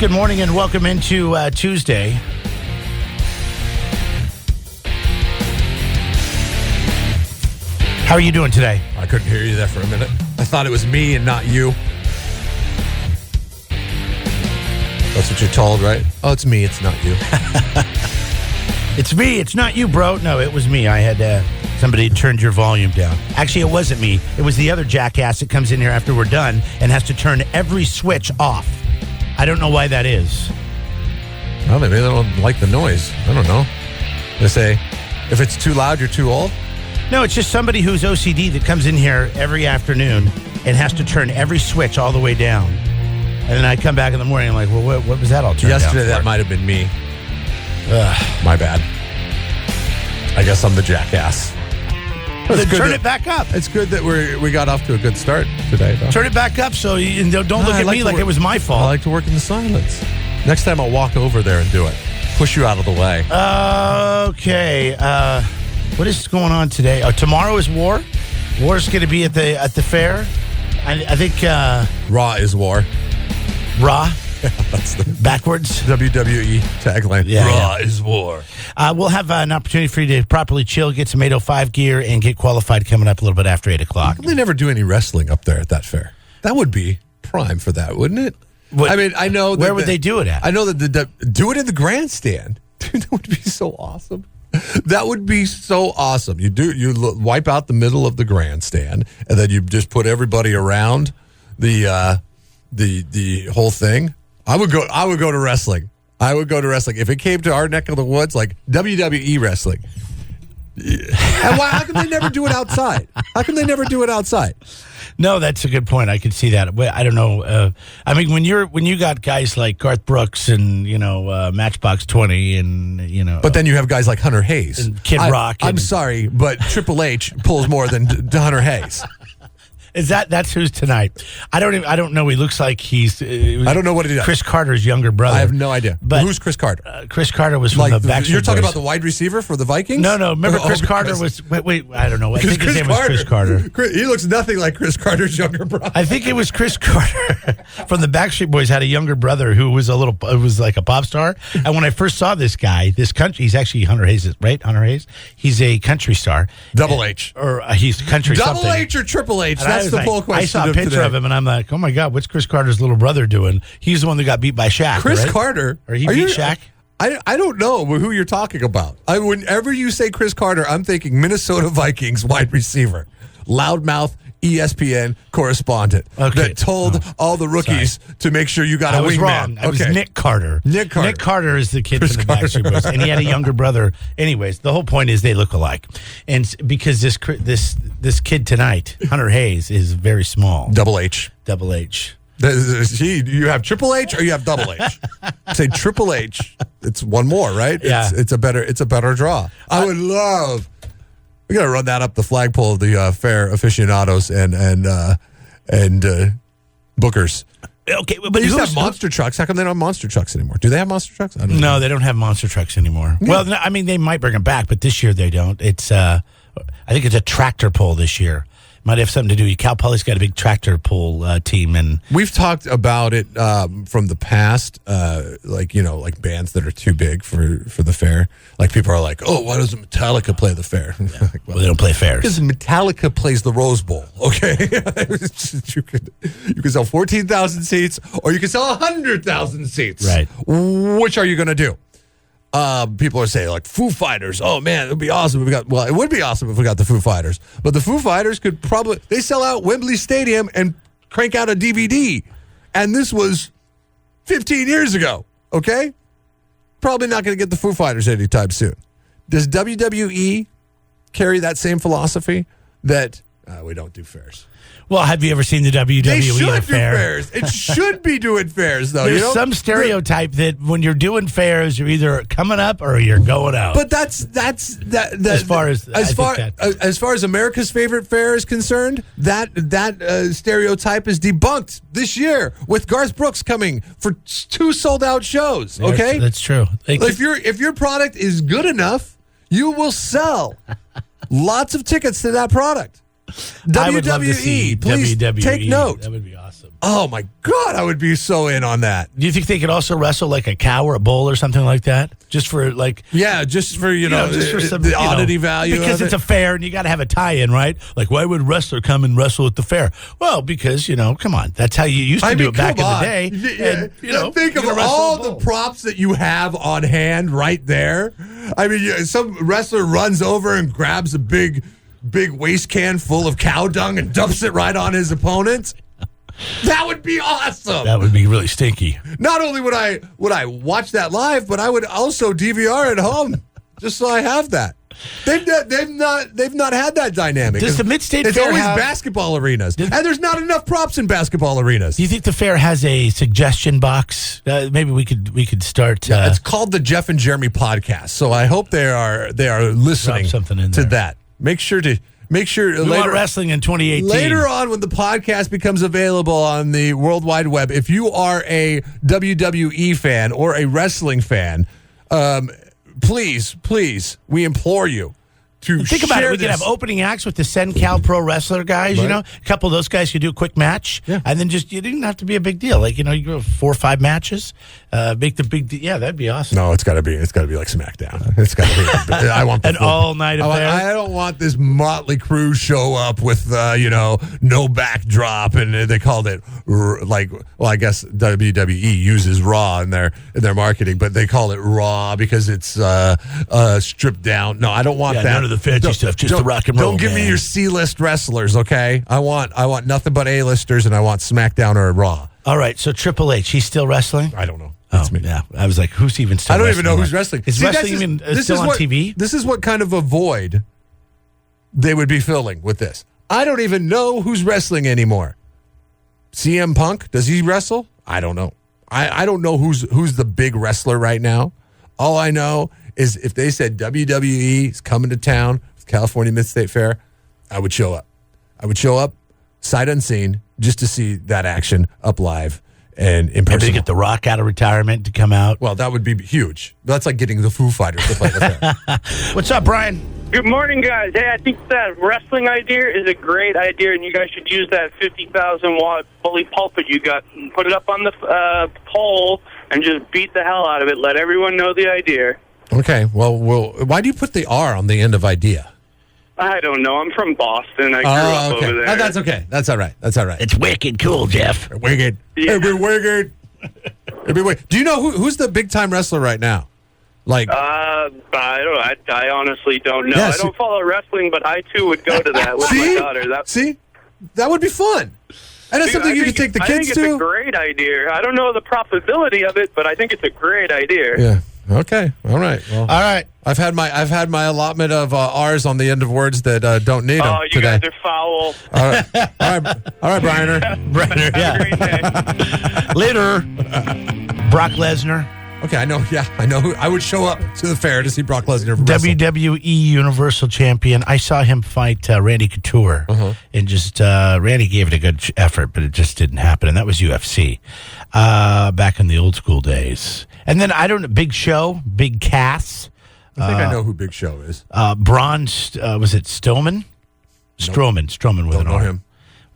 Good morning and welcome into Tuesday. How are you doing today? I couldn't hear you there for a minute. I thought it was me and not you. That's what you're told, right? Oh, it's me, it's not you. It's me, it's not you, bro. No, it was me. I had somebody turned your volume down. Actually, it wasn't me. It was the other jackass that comes in here after we're done and has to turn every switch off. I don't know why that is. Well, maybe they don't like the noise. I don't know. They say, if it's too loud, you're too old? No, it's just somebody who's OCD that comes in here every afternoon and has to turn every switch all the way down. And then I come back in the morning and I'm like, well, what was that all turned down Yesterday, for? that might have been me. My bad. I guess I'm the jackass. Then turn it back up. It's good that we got off to a good start today, though. Turn it back up so you don't look at me like it was my fault. I like to work in the silence. Next time I'll walk over there and do it. Push you out of the way. Okay. What is going on today? Oh, tomorrow is war. War's going to be at the fair. I think Raw is war. Raw. That's the Backwards. WWE tagline. Yeah, Raw is war. We'll have an opportunity for you to properly chill, get some 805 gear, and get qualified coming up a little bit after 8 o'clock. They never do any wrestling up there at that fair. That would be prime for that, wouldn't it? What, I mean, I know. Where would they do it at? I know that do it in the grandstand. Dude, that would be so awesome. That would be so awesome. You wipe out the middle of the grandstand, and then you just put everybody around the whole thing. I would go to wrestling. I would go to wrestling if it came to our neck of the woods, like WWE wrestling. And how come they never do it outside? How come they never do it outside? No, that's a good point. I can see that. I don't know. I mean, when you got guys like Garth Brooks and Matchbox 20 and but then you have guys like Hunter Hayes, and Kid Rock. I'm sorry, but Triple H pulls more than Hunter Hayes. Is that's who's tonight? I don't know. He looks like he's. I don't know what he does. Chris Carter's younger brother. I have no idea. But who's Chris Carter? Chris Carter was from the Backstreet You're talking Boys. about the wide receiver for the Vikings? No. Remember, Chris Carter was. Wait. I don't know. I think his name was Chris Carter. He looks nothing like Chris Carter's younger brother. I think it was Chris Carter from the Backstreet Boys had a younger brother who was was like a pop star. And when I first saw this guy, he's actually Hunter Hayes, right? Hunter Hayes. He's a country star. Double H. Or he's country Double something. H or Triple H? And That's the full question. I saw a picture of him, and I'm like, oh my God, what's Chris Carter's little brother doing? He's the one that got beat by Shaq. Chris right? Carter? Or he beat Shaq? I don't know who you're talking about. Whenever you say Chris Carter, I'm thinking Minnesota Vikings wide receiver, loudmouth ESPN correspondent that told all the rookies to make sure you got a wingman. I was wrong. It was Nick Carter. Nick Carter is the kid from the Backstreet Boys, and he had a younger brother. Anyways, the whole point is they look alike, and because this kid tonight, Hunter Hayes, is very small. Double H. You have Triple H or you have Double H. Say Triple H. It's one more, right? Yeah. It's a better draw. I would love. We got to run that up the flagpole of the fair aficionados and bookers. Okay, but They used to have monster trucks. How come they don't have monster trucks anymore? Do they have monster trucks? No, they don't have monster trucks anymore. Yeah. Well, I mean, they might bring them back, but this year they don't. It's I think it's a tractor pull this year. Might have something to do. Cal Poly's got a big tractor pull team, and we've talked about it from the past, like bands that are too big for the fair. Like people are like, "Oh, why doesn't Metallica play the fair?" Yeah. Well, they don't play fairs because Metallica plays the Rose Bowl. Okay, you can sell 14,000 seats, or you can sell 100,000 seats. Right. Which are you going to do? People are saying like Foo Fighters. Oh man, it would be awesome if it would be awesome if we got the Foo Fighters. But the Foo Fighters could they sell out Wembley Stadium and crank out a DVD. And this was 15 years ago. Okay? Probably not going to get the Foo Fighters anytime soon. Does WWE carry that same philosophy that we don't do fairs? Well, have you ever seen the WWE They should at a fair? do fairs. It should be doing fairs, though. There's some stereotype that when you're doing fairs, you're either coming up or you're going out. But that's as far as America's favorite fair is concerned, that stereotype is debunked this year with Garth Brooks coming for 2 sold out shows. Okay, that's true. If your product is good enough, you will sell lots of tickets to that product. I would love to see please WWE. take note. That would be awesome. Oh my God, I would be so in on that. Do you think they could also wrestle like a cow or a bull or something like that? Just for like, just for just for some, the oddity value, because it's a fair and you got to have a tie-in, right? Like, why would a wrestler come and wrestle at the fair? Well, because come on, that's how you used to do it back in the day. And, think of all the props that you have on hand right there. I mean, some wrestler runs over and grabs a big waste can full of cow dung and dumps it right on his opponent. That would be awesome. That would be really stinky. Not only would I watch that live, but I would also DVR at home just so I have that. They've not had that dynamic. Does the Mid-State It's Fair always have basketball arenas, and there's not enough props in basketball arenas. Do you think the fair has a suggestion box? Maybe we could start. It's called the Jeff and Jeremy podcast. So I hope they are listening something in to there. that. Make sure we want wrestling in 2018. Later on, when the podcast becomes available on the World Wide Web, if you are a WWE fan or a wrestling fan, please, we implore you to think about it. We this. could have opening acts with the SenCal Pro Wrestler guys. Right. A couple of those guys could do a quick match, and then you didn't have to be a big deal. Like you go 4 or 5 matches, make the big deal. Yeah, that'd be awesome. No, it's got to be like SmackDown. It's got to be. I want an all-night affair. I don't want this Motley Crue show up with no backdrop, and they called it I guess WWE uses Raw in their marketing, but they call it Raw because it's stripped down. No, I don't want that. None of the fancy stuff, just the rock and roll. Don't give me your C-list wrestlers, okay? I want nothing but A-listers, and I want SmackDown or Raw. All right, so Triple H, he's still wrestling? I don't know. That's me. Yeah, I was like, who's even still? I don't wrestling? even know who's wrestling. Is wrestling even still on TV? This is what kind of a void they would be filling with this. I don't even know who's wrestling anymore. CM Punk, does he wrestle? I don't know. I don't know who's the big wrestler right now. All I know is if they said WWE is coming to town, California Mid-State Fair, I would show up. I would show up, sight unseen, just to see that action up live and in person. Maybe get The Rock out of retirement to come out. Well, that would be huge. That's like getting the Foo Fighters to play the fair. What's up, Brian? Good morning, guys. Hey, I think that wrestling idea is a great idea, and you guys should use that 50,000-watt fully pulpit you got and put it up on the pole and just beat the hell out of it. Let everyone know the idea. Okay, well, why do you put the R on the end of idea? I don't know. I'm from Boston. I grew up over there. Oh, that's okay. That's all right. It's wicked cool, Jeff. Wicked. Yeah. It'd be wicked. Do you know who's the big-time wrestler right now? Like, I honestly don't know. Yeah, I don't follow wrestling, but I too would go to that with my daughter. See, that would be fun, and it's something you could take the kids I think to. it's a great idea. I don't know the profitability of it, but I think it's a great idea. Yeah. Okay. All right. Well, all right. I've had my allotment of R's on the end of words that don't need them Oh, you today. guys are foul. All right, Brianer. Brother, Have a great day. Later, Brock Lesnar. Okay, I know who I would show up to the fair to see Brock Lesnar wrestle. WWE Universal Champion. I saw him fight Randy Couture, and just Randy gave it a good effort, but it just didn't happen. And that was UFC back in the old school days. And then Big Show, Big Cass. I think I know who Big Show is. Braun, was it Strowman? Nope. Strowman with Don't an know R. him.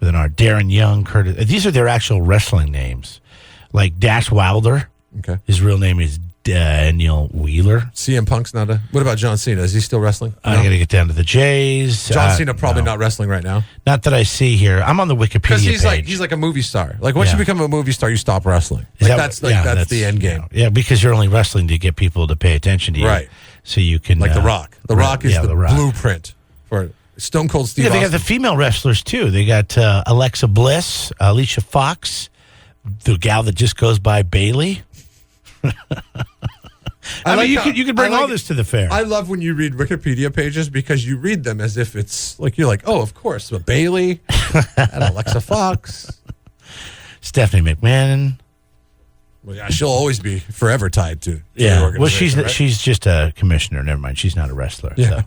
With an R. Darren Young, Curtis. These are their actual wrestling names. Like Dash Wilder. Okay. His real name is Daniel Wheeler. CM Punk's not a. What about John Cena? Is he still wrestling? I got to get down to the J's. John Cena probably not wrestling right now. Not that I see here. I'm on the Wikipedia Because page. he's like a movie star. Like once Yeah. you become a movie star, you stop wrestling. Is Like that- that's the end game. Yeah, because you're only wrestling to get people to pay attention to you. Right. So you can. Like The Rock. The Rock is the Rock. blueprint for Stone Cold Steve Yeah, they got Austin. the female wrestlers too. They got Alexa Bliss, Alicia Fox, the gal that just goes by Bailey. I mean, you could bring all this to the fair. I love when you read Wikipedia pages because you read them as if it's like you're like, oh, of course, but Bailey and Alexa Fox, Stephanie McMahon. Well, yeah, she'll always be forever tied to the Yeah, well, organization, right? she's just a commissioner. Never mind, she's not a wrestler. Yeah.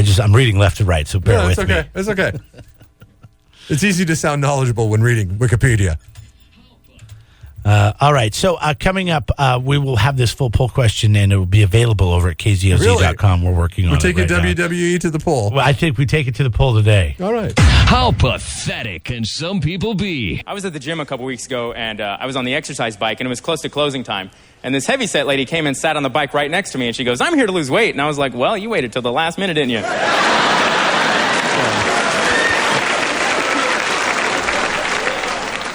So I'm reading left to right. So bear No, with it's okay. me. It's okay. It's easy to sound knowledgeable when reading Wikipedia. All right. So coming up, we will have this full poll question, and it will be available over at kzoz.com. We're working on it. We're taking right WWE now. to the poll. Well, I think we take it to the poll today. All right. How pathetic can some people be? I was at the gym a couple weeks ago, and I was on the exercise bike, and it was close to closing time. And this heavyset lady came and sat on the bike right next to me, and she goes, "I'm here to lose weight." And I was like, "Well, you waited till the last minute, didn't you?"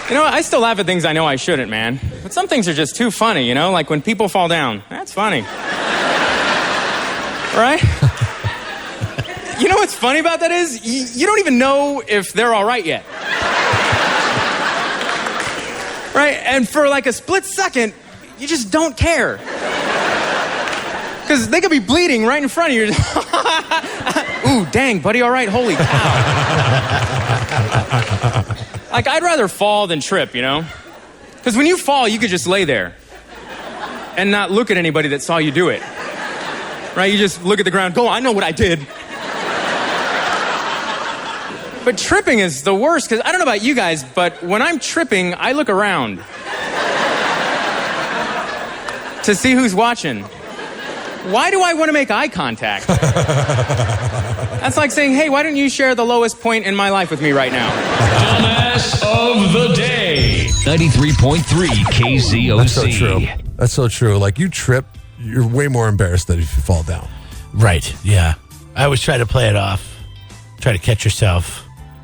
You know, I still laugh at things I know I shouldn't, man. But some things are just too funny, you know? Like when people fall down. That's funny. Right? You know what's funny about that is you don't even know if they're all right yet. Right? And for like a split second, you just don't care. Because they could be bleeding right in front of you. Ooh, dang, buddy, all right, holy cow. Like, I'd rather fall than trip, you know? Because when you fall, you could just lay there and not look at anybody that saw you do it. Right? You just look at the ground, go, I know what I did. But tripping is the worst, because I don't know about you guys, but when I'm tripping, I look around to see who's watching. Why do I want to make eye contact? That's like saying, hey, why don't you share the lowest point in my life with me right now? Dumbass of the day. 93.3 KZOC. That's so true. That's so true. Like, you trip, you're way more embarrassed than if you fall down. Right, yeah. I always try to play it off. Try to catch yourself.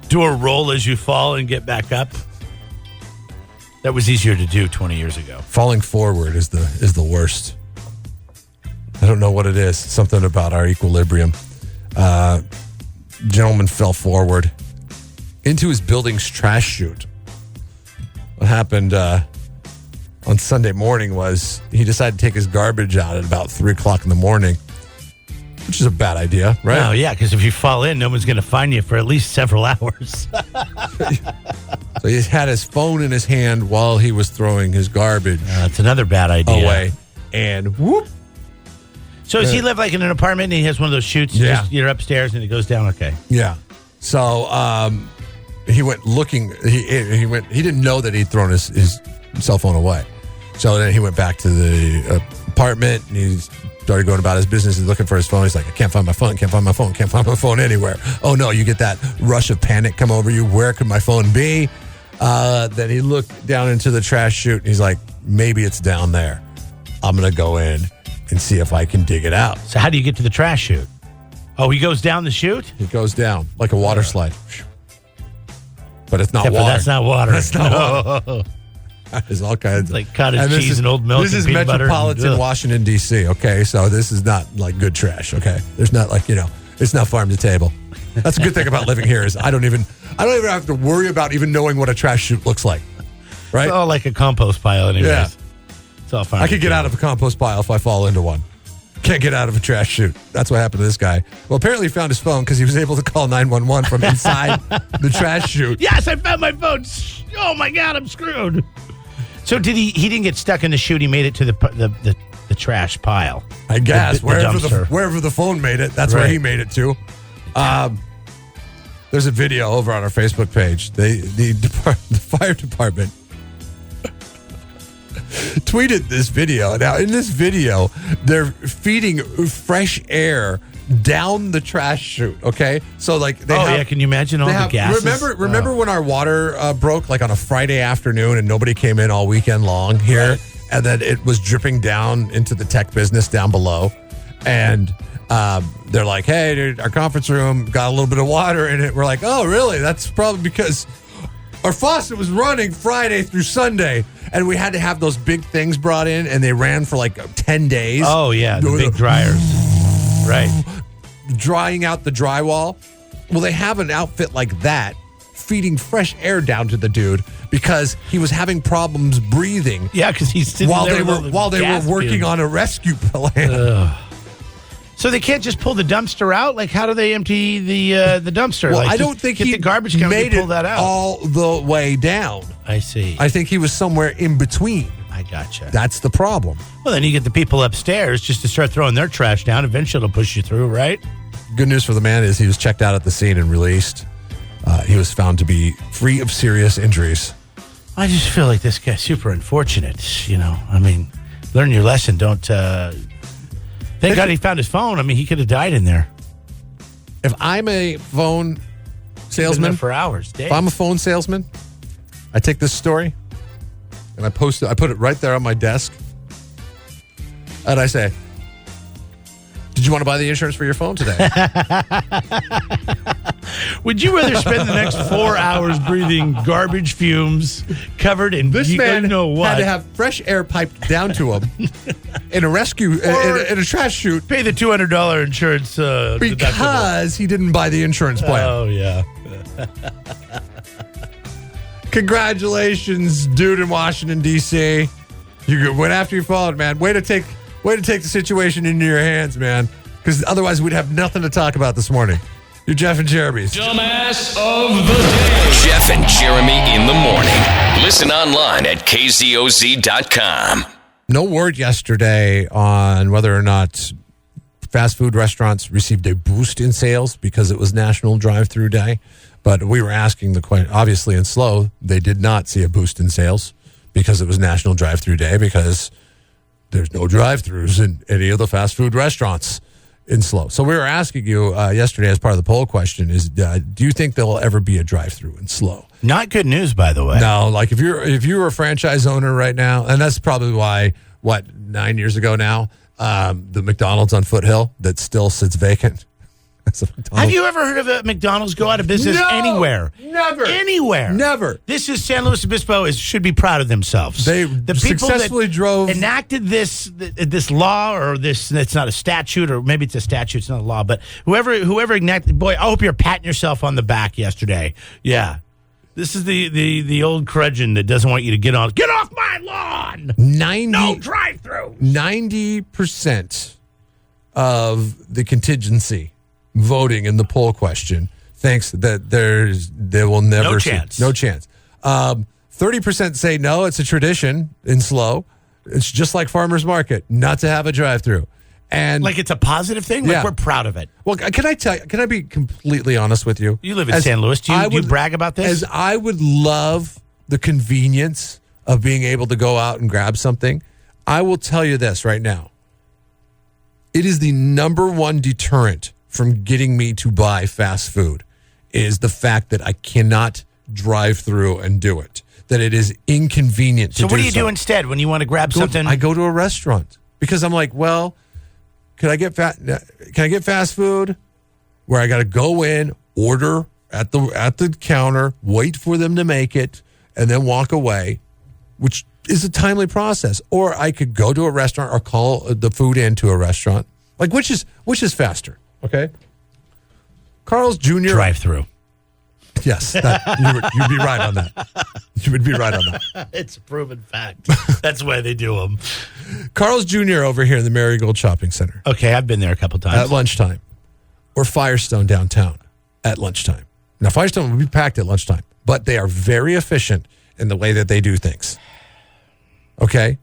Do a roll as you fall and get back up. That was easier to do 20 years ago. Falling forward is the worst. I don't know what it is. Something about our equilibrium. Gentleman fell forward into his building's trash chute. What happened on Sunday morning was he decided to take his garbage out at about 3 o'clock in the morning, which is a bad idea, right? Oh, yeah, because if you fall in, no one's going to find you for at least several hours. So he had his phone in his hand while he was throwing his garbage That's another bad idea. away. And whoop. So does he live like in an apartment and he has one of those chutes? Yeah. You're upstairs and it goes down? Okay. Yeah. So he went looking. He didn't know that he'd thrown his cell phone away. So then he went back to the apartment and he started going about his business. He's looking for his phone. He's like, I can't find my phone. Can't find my phone. Can't find my phone anywhere. Oh, no. You get that rush of panic come over you. Where could my phone be? Then he looked down into the trash chute and he's like, maybe it's down there. I'm going to go in and see if I can dig it out. So how do you get to the trash chute? Oh, he goes down the chute? He goes down like a water slide. But it's not Except for water. that's not water. That's not water. There's all kinds It's like cottage cheese and old milk. This and is peanut butter metropolitan and, Washington, D.C., okay? So this is not like good trash, okay? There's not like, it's not farm to table. That's a good thing about living here is I don't even have to worry about even knowing what a trash chute looks like, right? It's all like a compost pile anyways. Yeah. It's all fine. I could get out of a compost pile if I fall into one. Can't get out of a trash chute. That's what happened to this guy. Well, apparently he found his phone because he was able to call 911 from inside the trash chute. Yes, I found my phone. Oh, my God, I'm screwed. So he didn't get stuck in the chute. He made it to the trash pile. I guess. The wherever the phone made it, that's where he made it to. There's a video over on our Facebook page. The fire department tweeted this video. Now, in this video, they're feeding fresh air down the trash chute, okay? So, like, can you imagine all the gases? Remember when our water broke, like, on a Friday afternoon and nobody came in all weekend long here? Right. And then it was dripping down into the tech business down below. And they're like, hey, dude, our conference room got a little bit of water in it. We're like, oh, really? That's probably because our faucet was running Friday through Sunday. And we had to have those big things brought in, and they ran for like 10 days. Oh, yeah, the big dryers. Right. Drying out the drywall. Well, they have an outfit like that feeding fresh air down to the dude because he was having problems breathing. Yeah, because he's sitting while there they were working on a rescue plan. So they can't just pull the dumpster out? Like, how do they empty the dumpster? Well, like, I don't think the garbage company pull that out. All the way down. I see. I think he was somewhere in between. I gotcha. That's the problem. Well, then you get the people upstairs just to start throwing their trash down. Eventually it'll push you through, right? Good news for the man is he was checked out at the scene and released. He was found to be free of serious injuries. I just feel like this guy's super unfortunate, you know. I mean, learn your lesson. Don't, thank God he found his phone. I mean, he could have died in there. If I'm a phone salesman for hours, days. If I'm a phone salesman, I take this story and I put it right there on my desk. And I say, did you want to buy the insurance for your phone today? Would you rather spend the next 4 hours breathing garbage fumes covered in This man you know what? had to have fresh air piped down to him in a rescue, in a trash chute. Pay the $200 insurance deductible. Because he didn't buy the insurance plan. Oh, yeah. Congratulations, dude in Washington, D.C. You went after your phone, man. Way to take the situation into your hands, man. Because otherwise we'd have nothing to talk about this morning. You're Jeff and Jeremy's Dumbass of the Day. Jeff and Jeremy in the morning. Listen online at kzoz.com. No word yesterday on whether or not fast food restaurants received a boost in sales because it was National Drive-Thru Day. But we were asking the question, obviously in SLO, they did not see a boost in sales because it was National Drive-Thru Day because there's no drive-thrus in any of the fast food restaurants in SLO. So we were asking you yesterday as part of the poll question is, do you think there will ever be a drive-thru in SLO? Not good news, by the way. No, like if you're a franchise owner right now, and that's probably why, 9 years ago now, the McDonald's on Foothill that still sits vacant. Have you ever heard of a McDonald's go out of business anywhere? Never. Anywhere. Never. This is San Luis Obispo should be proud of themselves. The people successfully drove enacted this law or this. It's not a statute, or maybe it's a statute. It's not a law, but whoever enacted. Boy, I hope you're patting yourself on the back yesterday. Yeah. This is the old curmudgeon that doesn't want you to get off my lawn. No drive-through. 90% of the contingency voting in the poll question thinks that there will never no chance. 30% say no, it's a tradition in SLO. It's just like farmers market not to have a drive-through. And like it's a positive thing. Like we're proud of it. Well, can I be completely honest with you? You live in San Luis. Do you brag about this? As I would love the convenience of being able to go out and grab something, I will tell you this right now. It is the number one deterrent from getting me to buy fast food is the fact that I cannot drive through and do it. That it is inconvenient to do so. So what do you do instead when you want to grab something? I go to a restaurant because I'm like, well, can I get fast food where I got to go in, order at the counter, wait for them to make it, and then walk away, which is a timely process. Or I could go to a restaurant or call the food into a restaurant. Like which is faster? Okay. Carl's Jr. Drive-through. Yes, you'd be right on that. You would be right on that. It's a proven fact. That's why they do them. Carl's Jr. over here in the Marigold Shopping Center. Okay, I've been there a couple times. At lunchtime. Or Firestone downtown at lunchtime. Now, Firestone will be packed at lunchtime, but they are very efficient in the way that they do things. Okay?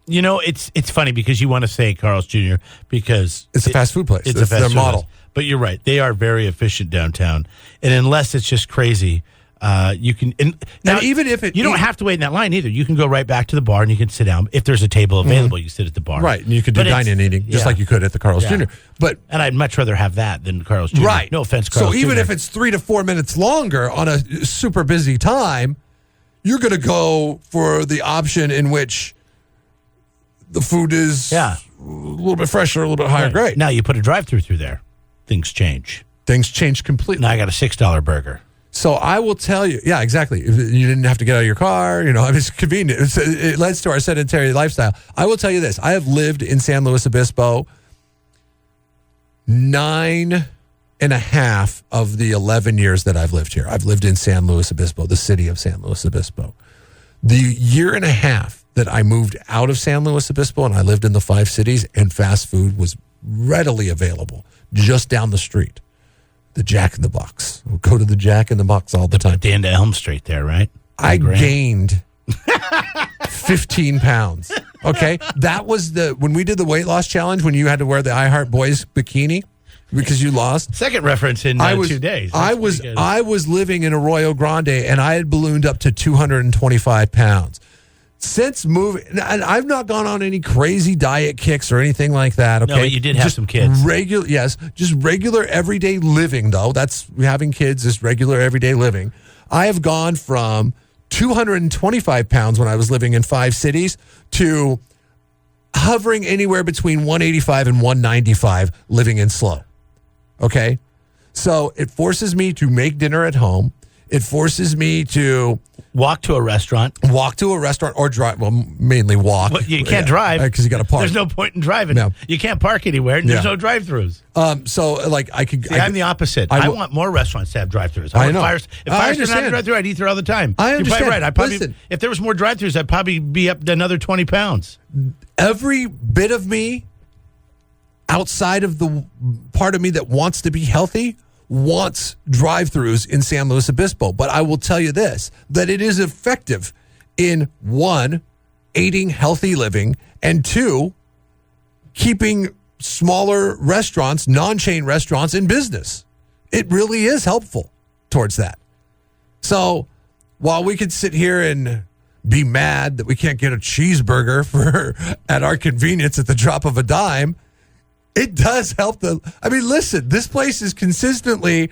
You know, it's funny because you want to say Carl's Jr. because it's a fast food place. It's a fast their food model. Place. But you're right. They are very efficient downtown. And unless it's just crazy, you can... Now, even if you don't have to wait in that line either. You can go right back to the bar and you can sit down. If there's a table available, you sit at the bar. Right. And you could do dine-in eating just like you could at the Carl's Jr. And I'd much rather have that than Carl's Jr. Right. No offense, Carl's Jr. So even if it's 3 to 4 minutes longer on a super busy time, you're going to go for the option in which the food is a little bit fresher, a little bit higher grade. Now you put a drive-through through there. Things change. Things change completely. Now I got a $6 burger. So I will tell you, yeah, exactly. You didn't have to get out of your car. You know, it's convenient. It leads to our sedentary lifestyle. I will tell you this. I have lived in San Luis Obispo 9.5 of the 11 years that I've lived here. I've lived in San Luis Obispo, the city of San Luis Obispo. The year and a half that I moved out of San Luis Obispo and I lived in the 5 cities and fast food was readily available just down the street. The Jack in the Box. We'll go to the Jack in the Box all the time. At the end of Elm Street there, right? I gained 15 pounds. Okay? That was when we did the weight loss challenge when you had to wear the I Heart Boys bikini. because you lost. Second reference in 2 days. I was living in Arroyo Grande, and I had ballooned up to 225 pounds. Since moving, and I've not gone on any crazy diet kicks or anything like that. Okay, no, but you did have some kids. Just regular everyday living, though. That's having kids is regular everyday living. I have gone from 225 pounds when I was living in 5 cities to hovering anywhere between 185 and 195 living in SLO. Okay, so it forces me to make dinner at home. It forces me to walk to a restaurant or drive. Well, mainly walk. Well, you can't drive because you got to park. There's no point in driving. No. You can't park anywhere, and there's no drive-throughs. So like I could. I'm the opposite. I want more restaurants to have drive-thrus. I know. If Firestone had a drive-thru, I'd eat there all the time. I understand. You're probably right. If there was more drive-thrus, I'd probably be up to another 20 pounds. Every bit of me, outside of the part of me that wants to be healthy, wants drive-thrus in San Luis Obispo. But I will tell you this, that it is effective in, 1, aiding healthy living, and 2, keeping smaller restaurants, non-chain restaurants in business. It really is helpful towards that. So while we could sit here and be mad that we can't get a cheeseburger at our convenience at the drop of a dime, it does help listen, this place is consistently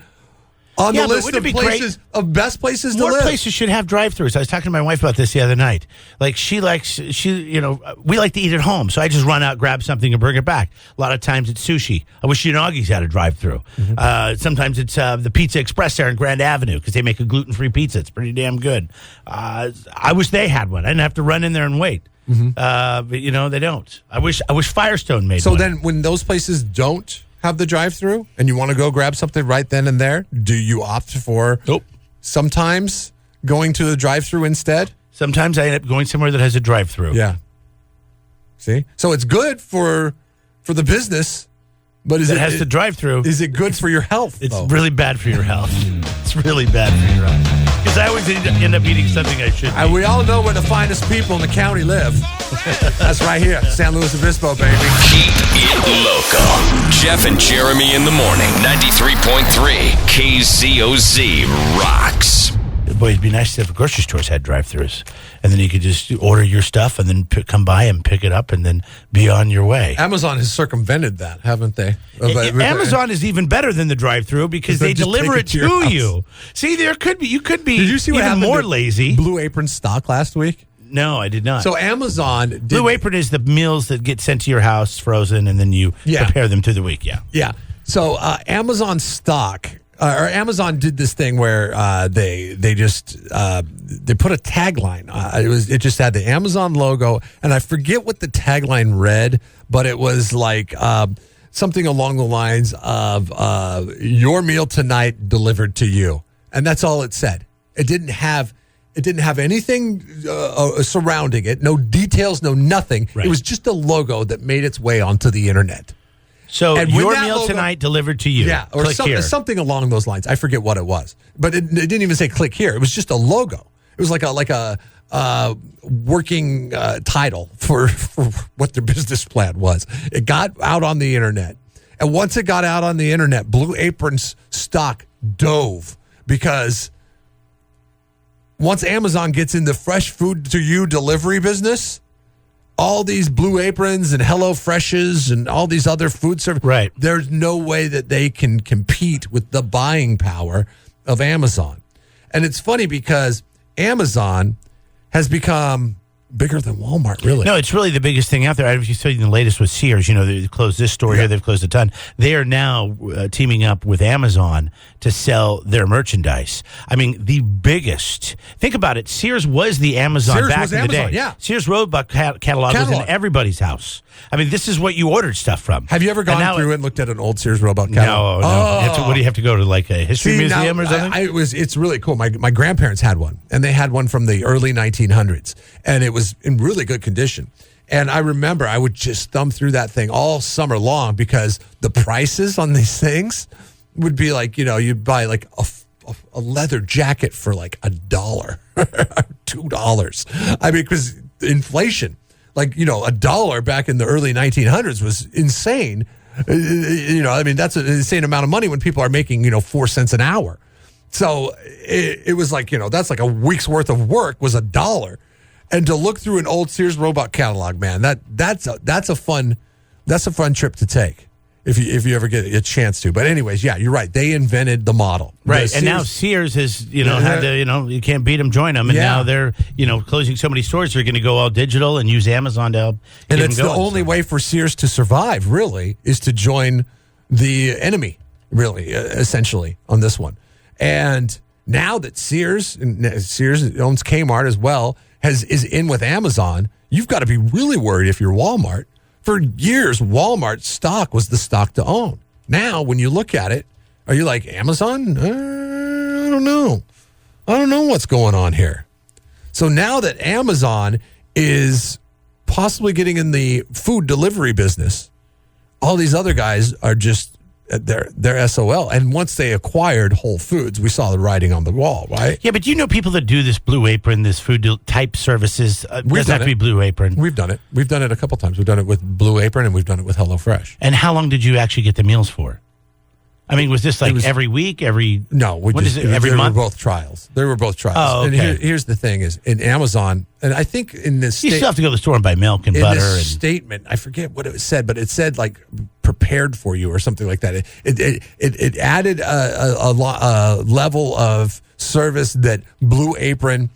on the list of places of best places to live. More places should have drive-thrus. I was talking to my wife about this the other night. Like we like to eat at home, so I just run out, grab something, and bring it back. A lot of times it's sushi. I wish Unagi's had a drive-thru. Mm-hmm. Sometimes it's the Pizza Express there in Grand Avenue because they make a gluten-free pizza. It's pretty damn good. I wish they had one. I didn't have to run in there and wait. Mm-hmm. But they don't. I wish Firestone made one. So then when those places don't have the drive-thru and you want to go grab something right then and there, do you opt for sometimes going to the drive-thru instead? Sometimes I end up going somewhere that has a drive-thru. Yeah. See? So it's good for the business, but has the drive-thru. Is it good for your health? It's really bad for your health. It's really bad for your health. Because I always end up eating something I shouldn't eat. We all know where the finest people in the county live. That's right here, San Luis Obispo, baby. Keep it local. Jeff and Jeremy in the morning, 93.3 KZOZ rocks. Boy, it'd be nice if the grocery stores had drive-thrus, and then you could just order your stuff and then come by and pick it up and then be on your way. Amazon has circumvented that, haven't they? Amazon is even better than the drive-thru because they deliver it to you. See, you could be Did you see what even more to lazy. Blue Apron stock last week? No, I did not. So Amazon Blue Apron is the meals that get sent to your house frozen, and then you prepare them through the week. Yeah. So Amazon stock. Or Amazon did this thing where they put a tagline. It just had the Amazon logo, and I forget what the tagline read, but it was like something along the lines of "Your meal tonight delivered to you," and that's all it said. It didn't have anything surrounding it, no details, no nothing. Right. It was just a logo that made its way onto the internet. So your meal tonight delivered to you. Yeah, or something along those lines. I forget what it was, but it didn't even say "click here." It was just a logo. It was like a working title for what their business plan was. It got out on the internet, and once it got out on the internet, Blue Apron's stock dove because once Amazon gets in the fresh food to you delivery business, all these Blue Aprons and Hello Freshes and all these other food service, right? There's no way that they can compete with the buying power of Amazon. And it's funny because Amazon has become bigger than Walmart, really. No, it's really the biggest thing out there. I've just seen the latest with Sears. They closed this store here. They've closed a ton. They are now teaming up with Amazon to sell their merchandise. I mean, the biggest. Think about it. Sears was the Amazon back in the day. Yeah. Sears Roebuck catalog was in everybody's house. I mean, this is what you ordered stuff from. Have you ever gone through and looked at an old Sears Roebuck catalog? No. Oh. What do you have to go to, like a history museum or something? It's really cool. My grandparents had one, and they had one from the early 1900s, and it was in really good condition. And I remember I would just thumb through that thing all summer long because the prices on these things would be like, you'd buy like a leather jacket for like $1 or $2. I mean, because inflation, like, $1 back in the early 1900s was insane. I mean, that's an insane amount of money when people are making, 4 cents an hour. So it was like, that's like a week's worth of work was $1. And to look through an old Sears robot catalog, man, that's a fun trip to take. If you ever get a chance to. But anyways, yeah, you're right. They invented the model. Right. And now Sears has, had to, you can't beat them, join them. And now they're, closing so many stores, they're going to go all digital and use Amazon to help. And it's the only way for Sears to survive, really, is to join the enemy, really, essentially, on this one. And now that Sears owns Kmart as well, is in with Amazon, you've got to be really worried if you're Walmart. For years, Walmart stock was the stock to own. Now, when you look at it, are you like, Amazon? I don't know. I don't know what's going on here. So now that Amazon is possibly getting in the food delivery business, all these other guys are just, they're SOL. And once they acquired Whole Foods, we saw the writing on the wall, right? Yeah, but people that do this Blue Apron, this food type services, doesn't have to be Blue Apron. We've done it. We've done it a couple times. We've done it with Blue Apron and we've done it with HelloFresh. And how long did you actually get the meals for? I mean, was this every week, No, every month? Were both trials. They were both trials. Oh, okay. And here's the thing is, in Amazon, and I think in this you still have to go to the store and buy milk and butter. In this statement, I forget what it said, but it said like prepared for you or something like that. It added a level of service that Blue Apron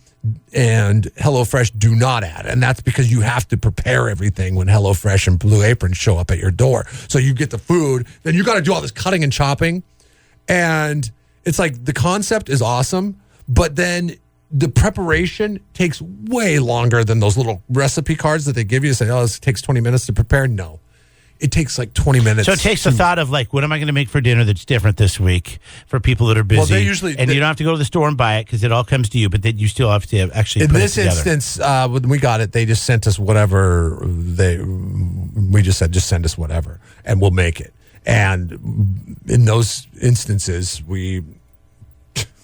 and HelloFresh do not add. And that's because you have to prepare everything when HelloFresh and Blue Apron show up at your door. So you get the food, then you got to do all this cutting and chopping. And it's like the concept is awesome, but then the preparation takes way longer than those little recipe cards that they give you. Say, this takes 20 minutes to prepare. No. It takes like 20 minutes. So it takes the thought of like, what am I going to make for dinner that's different this week for people that are busy? Well, they usually, you don't have to go to the store and buy it because it all comes to you, but then you still have to actually put it together. In this instance, when we got it, they just sent us whatever we just said, just send us whatever and we'll make it. And in those instances, we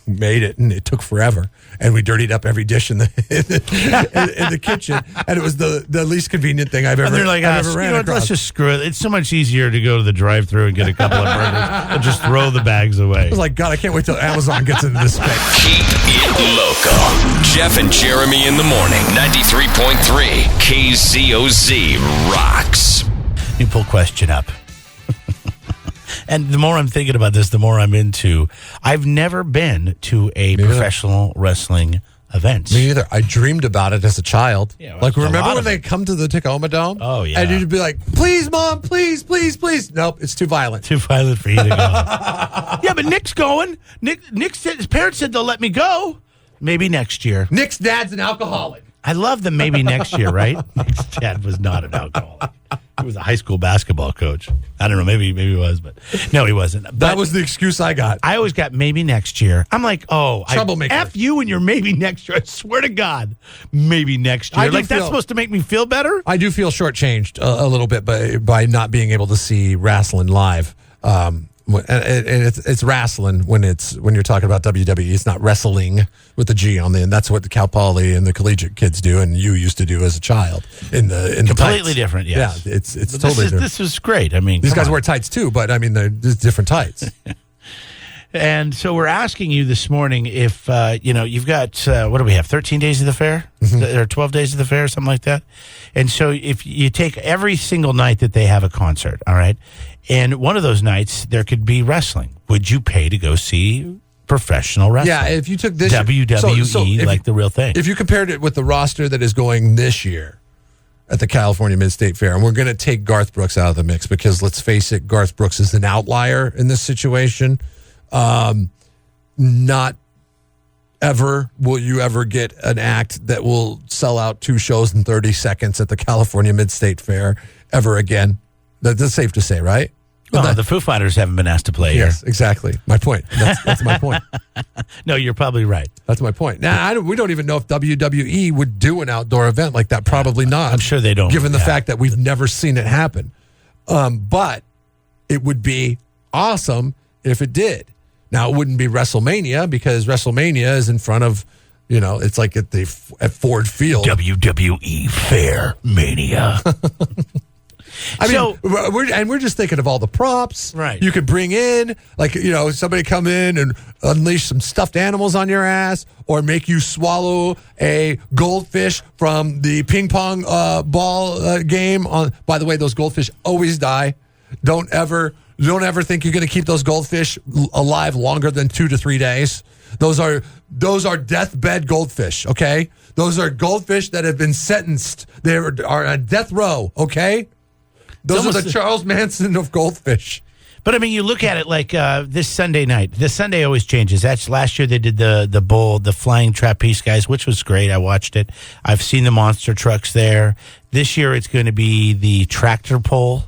made it and it took forever. And we dirtied up every dish in the kitchen, and it was the least convenient thing I've ever. And they're like, let's just screw it. It's so much easier to go to the drive-thru and get a couple of burgers and just throw the bags away. I was like, God, I can't wait till Amazon gets into this space. Keep it local. Jeff and Jeremy in the morning. 93.3 KZOZ rocks. You pull question up. And the more I'm thinking about this, the more I'm into. I've never been to a professional wrestling event. Me either. I dreamed about it as a child. Yeah, like, remember when they come to the Tacoma Dome? Oh, yeah. And you'd be like, please, Mom, please, please, please. Nope, it's too violent. Too violent for you to go. Yeah, but Nick's going. Nick said, his parents said they'll let me go. Maybe next year. Nick's dad's an alcoholic. I love the maybe next year, right? Nick's dad was not an alcoholic. He was a high school basketball coach. I don't know. Maybe he was, but no, he wasn't. But that was the excuse I got. I always got maybe next year. I'm like, troublemaker. F you and your maybe next year. I swear to God, maybe next year. Like, that's supposed to make me feel better? I do feel shortchanged a little bit by not being able to see Wrastlin live. And it's Wrastlin when you're talking about WWE. It's not wrestling with the G on the end. That's what the Cal Poly and the collegiate kids do, and you used to do as a child in the completely tights. Different. Yes. Yeah, it's totally different. This was great. I mean, these guys wear tights too, but I mean they're just different tights. And so we're asking you this morning if you've got what do we have? 13 days of the fair, or 12 days of the fair, something like that. And so if you take every single night that they have a concert, all right, and one of those nights there could be wrestling, would you pay to go see professional wrestling? Yeah, if you took this WWE like the real thing. If you compared it with the roster that is going this year at the California Mid-State Fair, and we're going to take Garth Brooks out of the mix because let's face it, Garth Brooks is an outlier in this situation. Not ever will you ever get an act that will sell out 2 shows in 30 seconds at the California Mid-State Fair ever again. That's safe to say, right? Well, the Foo Fighters haven't been asked to play here. Yes, exactly. My point. That's my point. No, you're probably right. That's my point. Now, we don't even know if WWE would do an outdoor event like that. Probably not. I'm sure they don't. Given the fact that we've never seen it happen. But it would be awesome if it did. Now, it wouldn't be WrestleMania because WrestleMania is in front of, it's like at Ford Field. WWE Fair Mania. I mean, we're just thinking of all the props. Right. You could bring in, like, somebody come in and unleash some stuffed animals on your ass, or make you swallow a goldfish from the ping pong ball game. By the way, those goldfish always die. Don't ever think you're going to keep those goldfish alive longer than 2 to 3 days. Those are deathbed goldfish, okay? Those are goldfish that have been sentenced. They are on death row, okay? Those are the Charles Manson of goldfish. But I mean, you look at it like this Sunday night. This Sunday always changes. That's last year they did the flying trapeze guys, which was great. I watched it. I've seen the monster trucks there. This year it's going to be the tractor pull.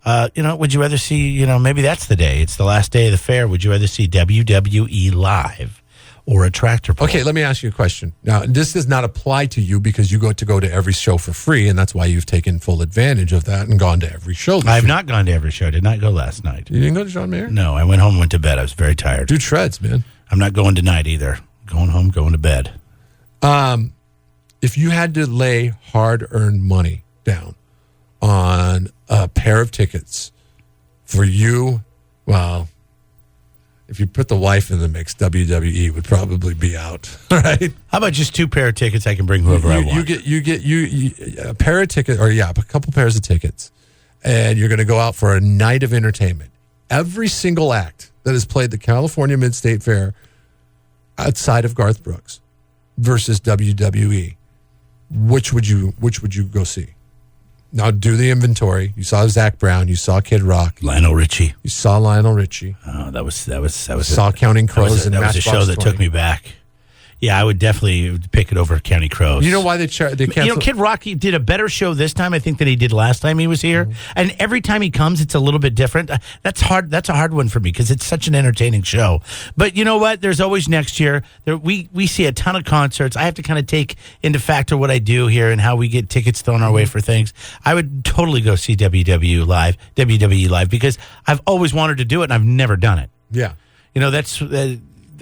Would you rather see, maybe that's the day. It's the last day of the fair. Would you rather see WWE live or a tractor pull? Okay, let me ask you a question. Now, this does not apply to you because you go to every show for free, and that's why you've taken full advantage of that and gone to every show. I have not gone to every show. Did not go last night. You didn't go to John Mayer? No, I went home and went to bed. I was very tired. Dude shreds, man. I'm not going tonight either. Going home, going to bed. If you had to lay hard-earned money down on a pair of tickets for you, well, if you put the wife in the mix, WWE would probably be out, right? How about just 2 pair of tickets? I can bring whoever I want. You get a pair of tickets, a couple pairs of tickets, and you're going to go out for a night of entertainment. Every single act that has played the California Mid-State Fair outside of Garth Brooks versus WWE, which would you go see? Now do the inventory. You saw Zach Brown. You saw Kid Rock. Lionel Richie. You saw Lionel Richie. Oh, that was. Saw Counting Crows and that was a show that took me back. Yeah, I would definitely pick it over County Crows. You know why they canceled? Kid Rock did a better show this time, I think, than he did last time he was here. Mm-hmm. And every time he comes, it's a little bit different. That's hard. That's a hard one for me because it's such an entertaining show. But you know what? There's always next year. We see a ton of concerts. I have to kind of take into factor what I do here and how we get tickets thrown our way for things. I would totally go see WWE live because I've always wanted to do it and I've never done it. Yeah. That's...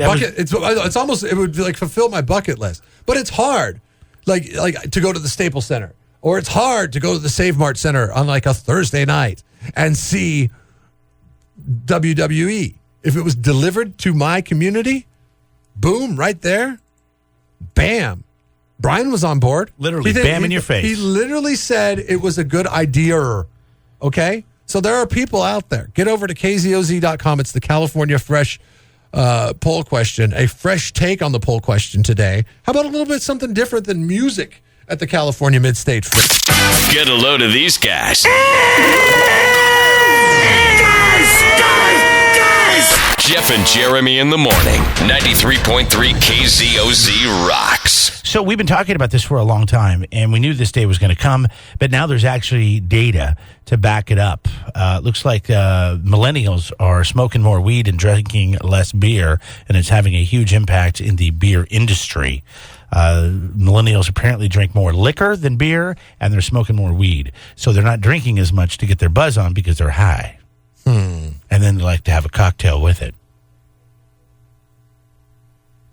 it's almost, it would like fulfill my bucket list, but it's hard, like to go to the Staples Center, or it's hard to go to the Save Mart Center on like a Thursday night and see WWE. If it was delivered to my community, boom, right there, bam. Brian was on board. Literally, bam in your face. He literally said it was a good idea. Okay, so there are people out there. Get over to kzoz.com. It's the California Fresh poll question, a fresh take on the poll question today. How about a little bit something different than music at the California Mid-State Fair? Get a load of these guys. Jeff and Jeremy in the morning. 93.3 KZOZ rocks. So we've been talking about this for a long time, and we knew this day was going to come, but now there's actually data to back it up. Looks like millennials are smoking more weed and drinking less beer, and it's having a huge impact in the beer industry. Millennials apparently drink more liquor than beer, and they're smoking more weed. So they're not drinking as much to get their buzz on because they're high. And then they like to have a cocktail with it.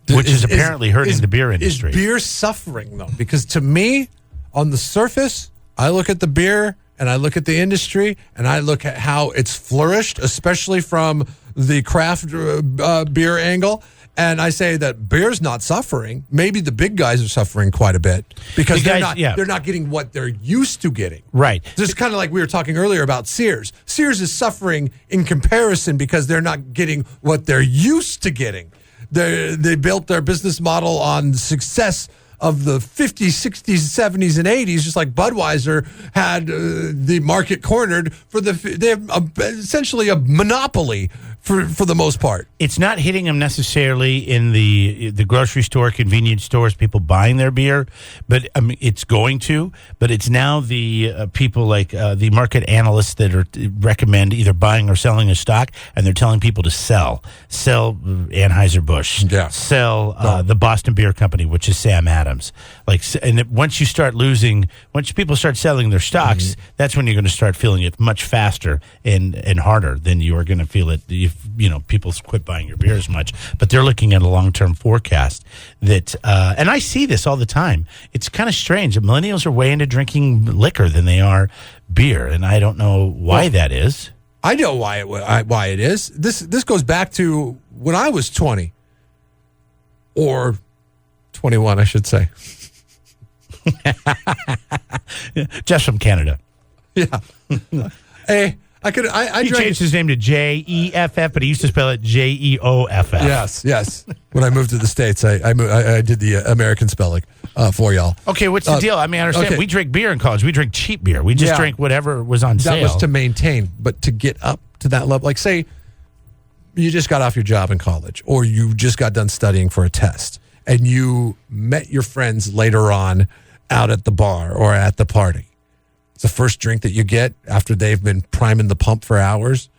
Which is apparently hurting the beer industry. Is beer suffering, though? Because to me, on the surface, I look at the beer and I look at the industry and I look at how it's flourished, especially from the craft beer angle. And I say that beer's not suffering. Maybe the big guys are suffering quite a bit because they're not getting what they're used to getting. Right. Just kind of like we were talking earlier about Sears. Sears is suffering in comparison because they're not getting what they're used to getting. They built their business model on success of the 50s, 60s, 70s, and 80s, just like Budweiser had the market cornered for they have essentially a monopoly for the most part. It's not hitting them necessarily in the grocery store, convenience stores, people buying their beer, but it's going to. But it's now the people like the market analysts that recommend either buying or selling a stock, and they're telling people to sell Anheuser-Busch, sell the Boston Beer Company, which is Sam Adams. Once people start selling their stocks, that's when you're going to start feeling it much faster and harder than you are going to feel it. if people quit buying your beer as much. But they're looking at a long-term forecast that, and I see this all the time. It's kind of strange. Millennials are way into drinking liquor than they are beer, and I don't know why that is. I know why it is. This goes back to when I was 20 or 21, I should say. Just from Canada. Yeah. Hey, he changed his name to Jeff, but he used to spell it Jeoff. Yes. When I moved to the States, I did the American spelling for y'all. Okay, what's the deal? I mean, I understand. Okay. We drink beer in college. We drink cheap beer. We just drink whatever was on sale. That was to maintain, but to get up to that level, like say you just got off your job in college, or you just got done studying for a test, and you met your friends later on out at the bar or at the party. It's the first drink that you get after they've been priming the pump for hours.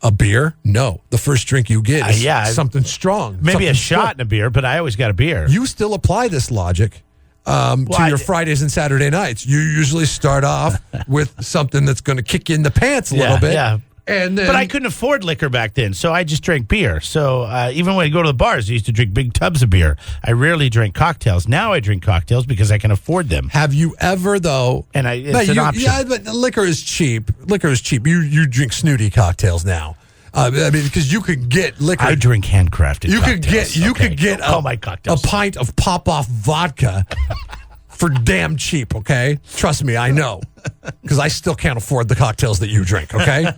A beer? No. The first drink you get is something strong. Maybe a shot in a beer, but I always got a beer. You still apply this logic to your Fridays and Saturday nights. You usually start off with something that's going to kick you in the pants a little bit. Yeah. And then, but I couldn't afford liquor back then, so I just drank beer. So even when I go to the bars, I used to drink big tubs of beer. I rarely drank cocktails. Now I drink cocktails because I can afford them. Have you ever, though? And it's an option. Yeah, but liquor is cheap. You drink snooty cocktails now. I mean, because you could get liquor. I drink handcrafted cocktails. You could get a pint of pop-off vodka for damn cheap, okay? Trust me, I know. Because I still can't afford the cocktails that you drink, okay?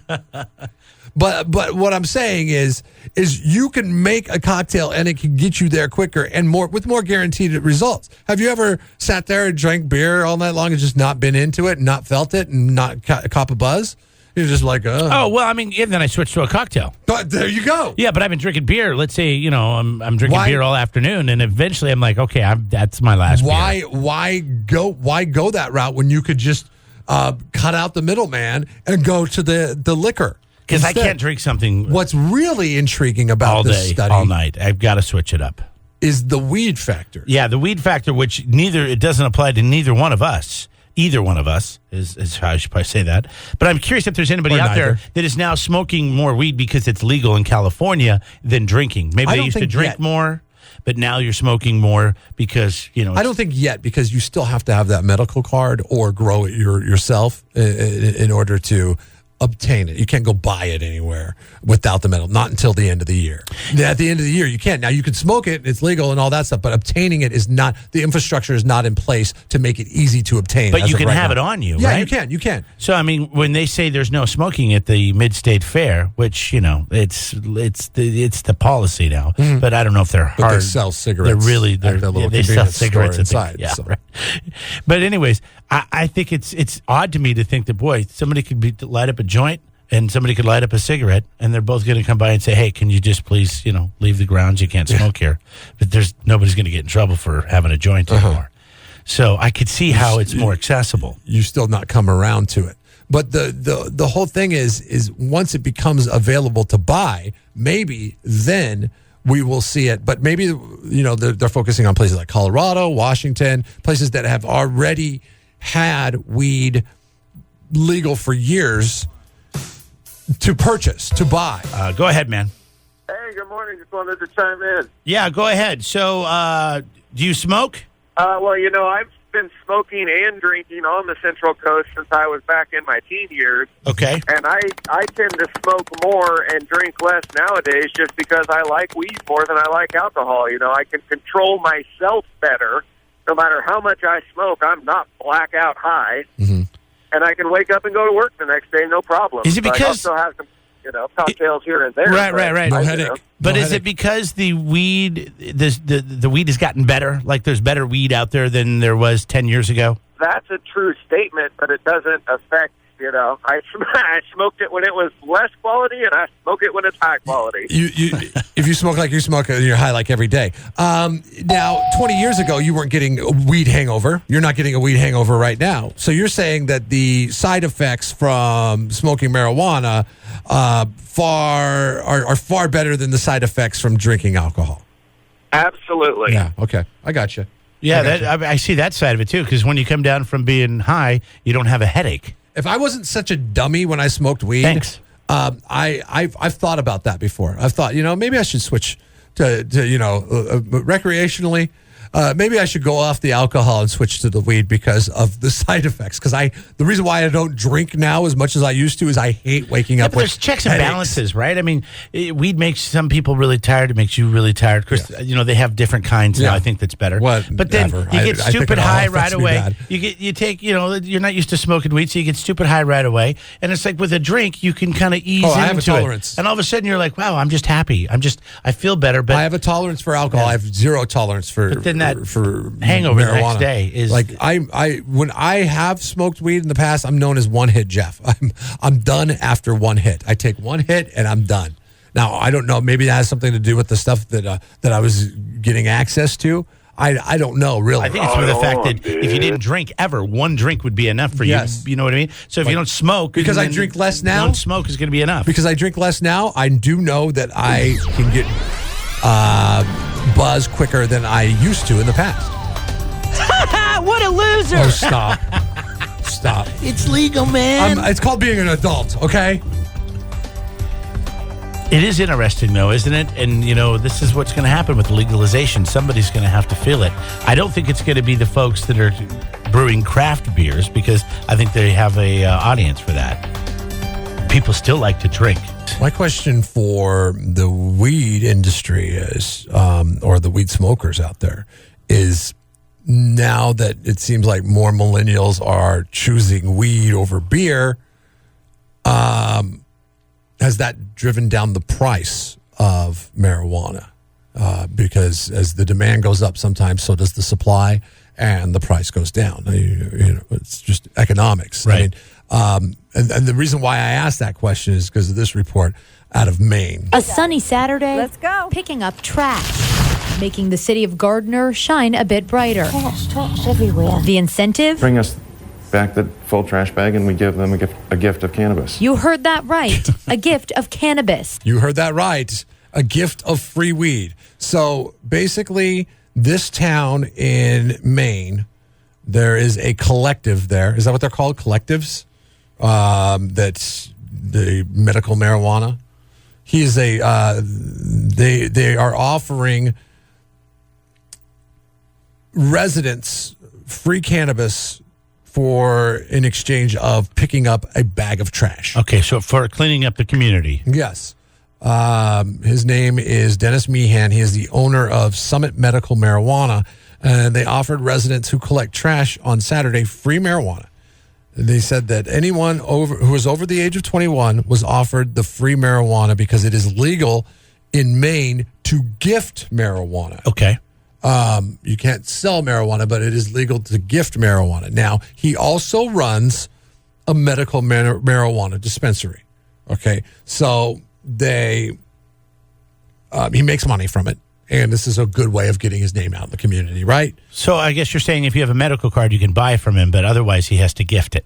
But what I'm saying is you can make a cocktail and it can get you there quicker and with more guaranteed results. Have you ever sat there and drank beer all night long and just not been into it and not felt it and not caught a buzz? You're just like, oh, well, I mean, then I switched to a cocktail. But there you go. Yeah, but I've been drinking beer. Let's say, I'm drinking beer all afternoon, and eventually I'm like, okay, that's my last beer. Why go that route when you could just cut out the middleman and go to the liquor? Because I can't drink something. What's really intriguing about this study, all night, I've got to switch it up, is the weed factor. Yeah, the weed factor, which it doesn't apply to neither one of us. Either one of us is how I should probably say that. But I'm curious if there's anybody out there that is now smoking more weed because it's legal in California than drinking. Maybe they used to drink more, but now you're smoking more because, I don't think yet, because you still have to have that medical card or grow it yourself in order to obtain it. You can't go buy it anywhere without the medical, not until the end of the year. At the end of the year, you can't. Now, you can smoke it, it's legal and all that stuff, but obtaining it is not, the infrastructure is not in place to make it easy to obtain. But you can have it on you, right? Yeah, you can. So, I mean, when they say there's no smoking at the Mid-State Fair, which, it's the policy now, but I don't know if they're hard. But they sell cigarettes. They sell cigarettes inside. Yeah, right. But anyways, I think it's odd to me to think that, boy, somebody could light up a joint and somebody could light up a cigarette and they're both going to come by and say, hey, can you just please, leave the grounds? You can't smoke here. But nobody's going to get in trouble for having a joint anymore. So I could see how it's more accessible. You still not come around to it. But the whole thing is once it becomes available to buy, maybe then we will see it. But maybe, they're focusing on places like Colorado, Washington, places that have already had weed legal for years to purchase, to buy. Go ahead, man. Hey, good morning. Just wanted to chime in. Yeah, go ahead. So, do you smoke? Well, I've been smoking and drinking on the Central Coast since I was back in my teen years. Okay. And I tend to smoke more and drink less nowadays just because I like weed more than I like alcohol. I can control myself better. No matter how much I smoke, I'm not blackout high. Mm-hmm. And I can wake up and go to work the next day, no problem. Is it because... I also have some, cocktails here and there. Right. No headache. But is it because the weed, the weed has gotten better? Like there's better weed out there than there was 10 years ago? That's a true statement, but it doesn't affect, I smoked it when it was less quality, and I smoke it when it's high quality. If you smoke like you smoke, you're high like every day. Now, 20 years ago, you weren't getting a weed hangover. You're not getting a weed hangover right now. So you're saying that the side effects from smoking marijuana are far better than the side effects from drinking alcohol. Absolutely. Yeah, okay. I got you. Yeah, I see that side of it, too, because when you come down from being high, you don't have a headache. If I wasn't such a dummy when I smoked weed, Thanks. I've thought about that before. I've thought, maybe I should switch to recreationally. Maybe I should go off the alcohol and switch to the weed because of the side effects. Because the reason why I don't drink now as much as I used to is I hate waking up with there's checks and headaches. balances, right? I mean, weed makes some people really tired. It makes you really tired. Of course, they have different kinds now. I think that's better. But then you get stupid high right away. You take, you're not used to smoking weed, so you get stupid high right away. And it's like with a drink, you can kind of ease into I have a tolerance. it. And all of a sudden you're like, wow, I'm just happy. I feel better. But I have a tolerance for alcohol. I have zero tolerance for hangover marijuana. the next day is like when I have smoked weed in the past, I'm known as one hit Jeff. I'm done after one hit. I take one hit and I'm done. Now I don't know. Maybe that has something to do with the stuff that I was getting access to. I don't know really. I think it's with the fact that if you didn't drink ever, one drink would be enough for you. Yes. You know what I mean? So if you don't smoke, because I drink less now, one smoke is going to be enough. Because I drink less now, I do know that I can get buzz quicker than I used to in the past. What a loser! Oh, stop. Stop. It's legal, man. It's called being an adult, okay? It is interesting, though, isn't it? And, this is what's going to happen with legalization. Somebody's going to have to feel it. I don't think it's going to be the folks that are brewing craft beers because I think they have a audience for that. People still like to drink. My question for the weed industry is, or the weed smokers out there, is now that it seems like more millennials are choosing weed over beer, has that driven down the price of marijuana? Because as the demand goes up, sometimes so does the supply, and the price goes down. It's just economics. Right. And the reason why I asked that question is because of this report out of Maine. A sunny Saturday. Let's go. Picking up trash, making the city of Gardner shine a bit brighter. Trash everywhere. The incentive? Bring us back the full trash bag and we give them a gift of cannabis. You heard that right. A gift of cannabis. You heard that right. A gift of free weed. So basically, this town in Maine, there is a collective there. Is that what they're called? Collectives? That's the medical marijuana. He is they are offering residents free cannabis in exchange of picking up a bag of trash. Okay, so for cleaning up the community. Yes. His name is Dennis Meehan. He is the owner of Summit Medical Marijuana, and they offered residents who collect trash on Saturday free marijuana. They said that anyone who was over the age of 21 was offered the free marijuana because it is legal in Maine to gift marijuana. Okay. You can't sell marijuana, but it is legal to gift marijuana. Now, he also runs a medical marijuana dispensary. Okay. So he makes money from it. And this is a good way of getting his name out in the community, right? So I guess you're saying if you have a medical card, you can buy from him, but otherwise he has to gift it.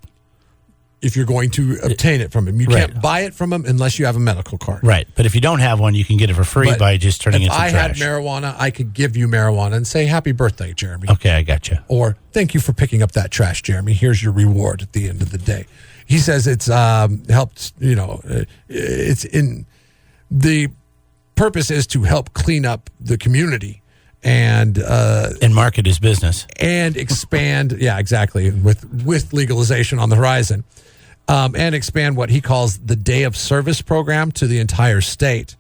If you're going to obtain it from him. You Right. can't buy it from him unless you have a medical card. Right. But if you don't have one, you can get it for free But by just turning in some If I trash. had marijuana, I could give you marijuana and say, happy birthday, Jeremy. Okay, I got you. Or thank you for picking up that trash, Jeremy. Here's your reward at the end of the day. He says it's helped, it's in the purpose is to help clean up the community and market his business and expand. Yeah, exactly. With legalization on the horizon, and expand what he calls the Day of Service program to the entire state.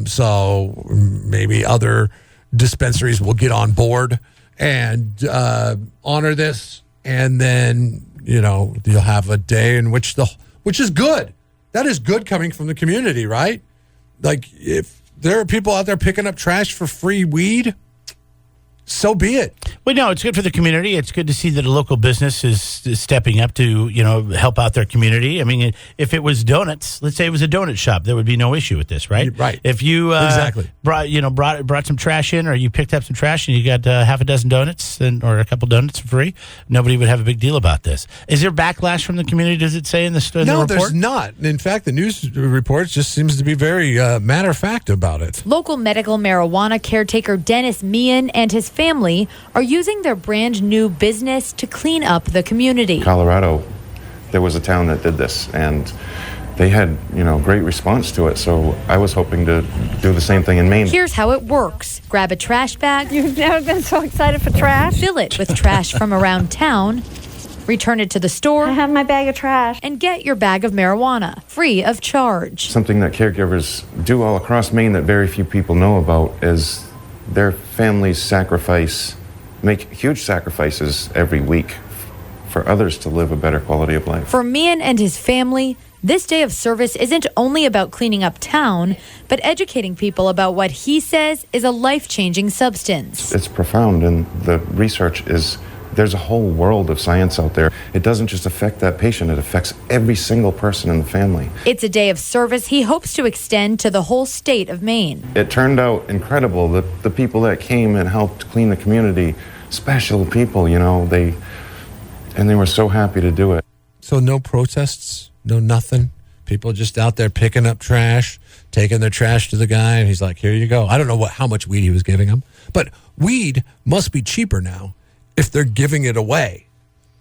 So maybe other dispensaries will get on board and honor this, and then you'll have a day in which is good. That is good coming from the community, right? Like if there are people out there picking up trash for free weed, so be it. Well, no, it's good for the community. It's good to see that a local business is stepping up to, help out their community. I mean, if it was donuts, let's say it was a donut shop, there would be no issue with this, right? Right. If you exactly brought some trash in, or you picked up some trash and you got half a dozen donuts or a couple donuts for free, nobody would have a big deal about this. Is there backlash from the community? Does it say in the report? No, there's not. In fact, the news report just seems to be very matter of fact about it. Local medical marijuana caretaker Dennis Meehan and his family are using their brand new business to clean up the community. Colorado, there was a town that did this, and they had, great response to it. So I was hoping to do the same thing in Maine. Here's how it works. Grab a trash bag. You've never been so excited for trash? Fill it with trash from around town. Return it to the store. I have my bag of trash. And get your bag of marijuana, free of charge. Something that caregivers do all across Maine that very few people know about is their families make huge sacrifices every week for others to live a better quality of life. For Meehan and his family, this day of service isn't only about cleaning up town, but educating people about what he says is a life-changing substance. It's profound, and the research there's a whole world of science out there. It doesn't just affect that patient, it affects every single person in the family. It's a day of service he hopes to extend to the whole state of Maine. It turned out incredible. The people that came and helped clean the community, special people, they were so happy to do it. So no protests, no nothing. People just out there picking up trash, taking their trash to the guy, and he's like, here you go. I don't know how much weed he was giving them, but weed must be cheaper now if they're giving it away.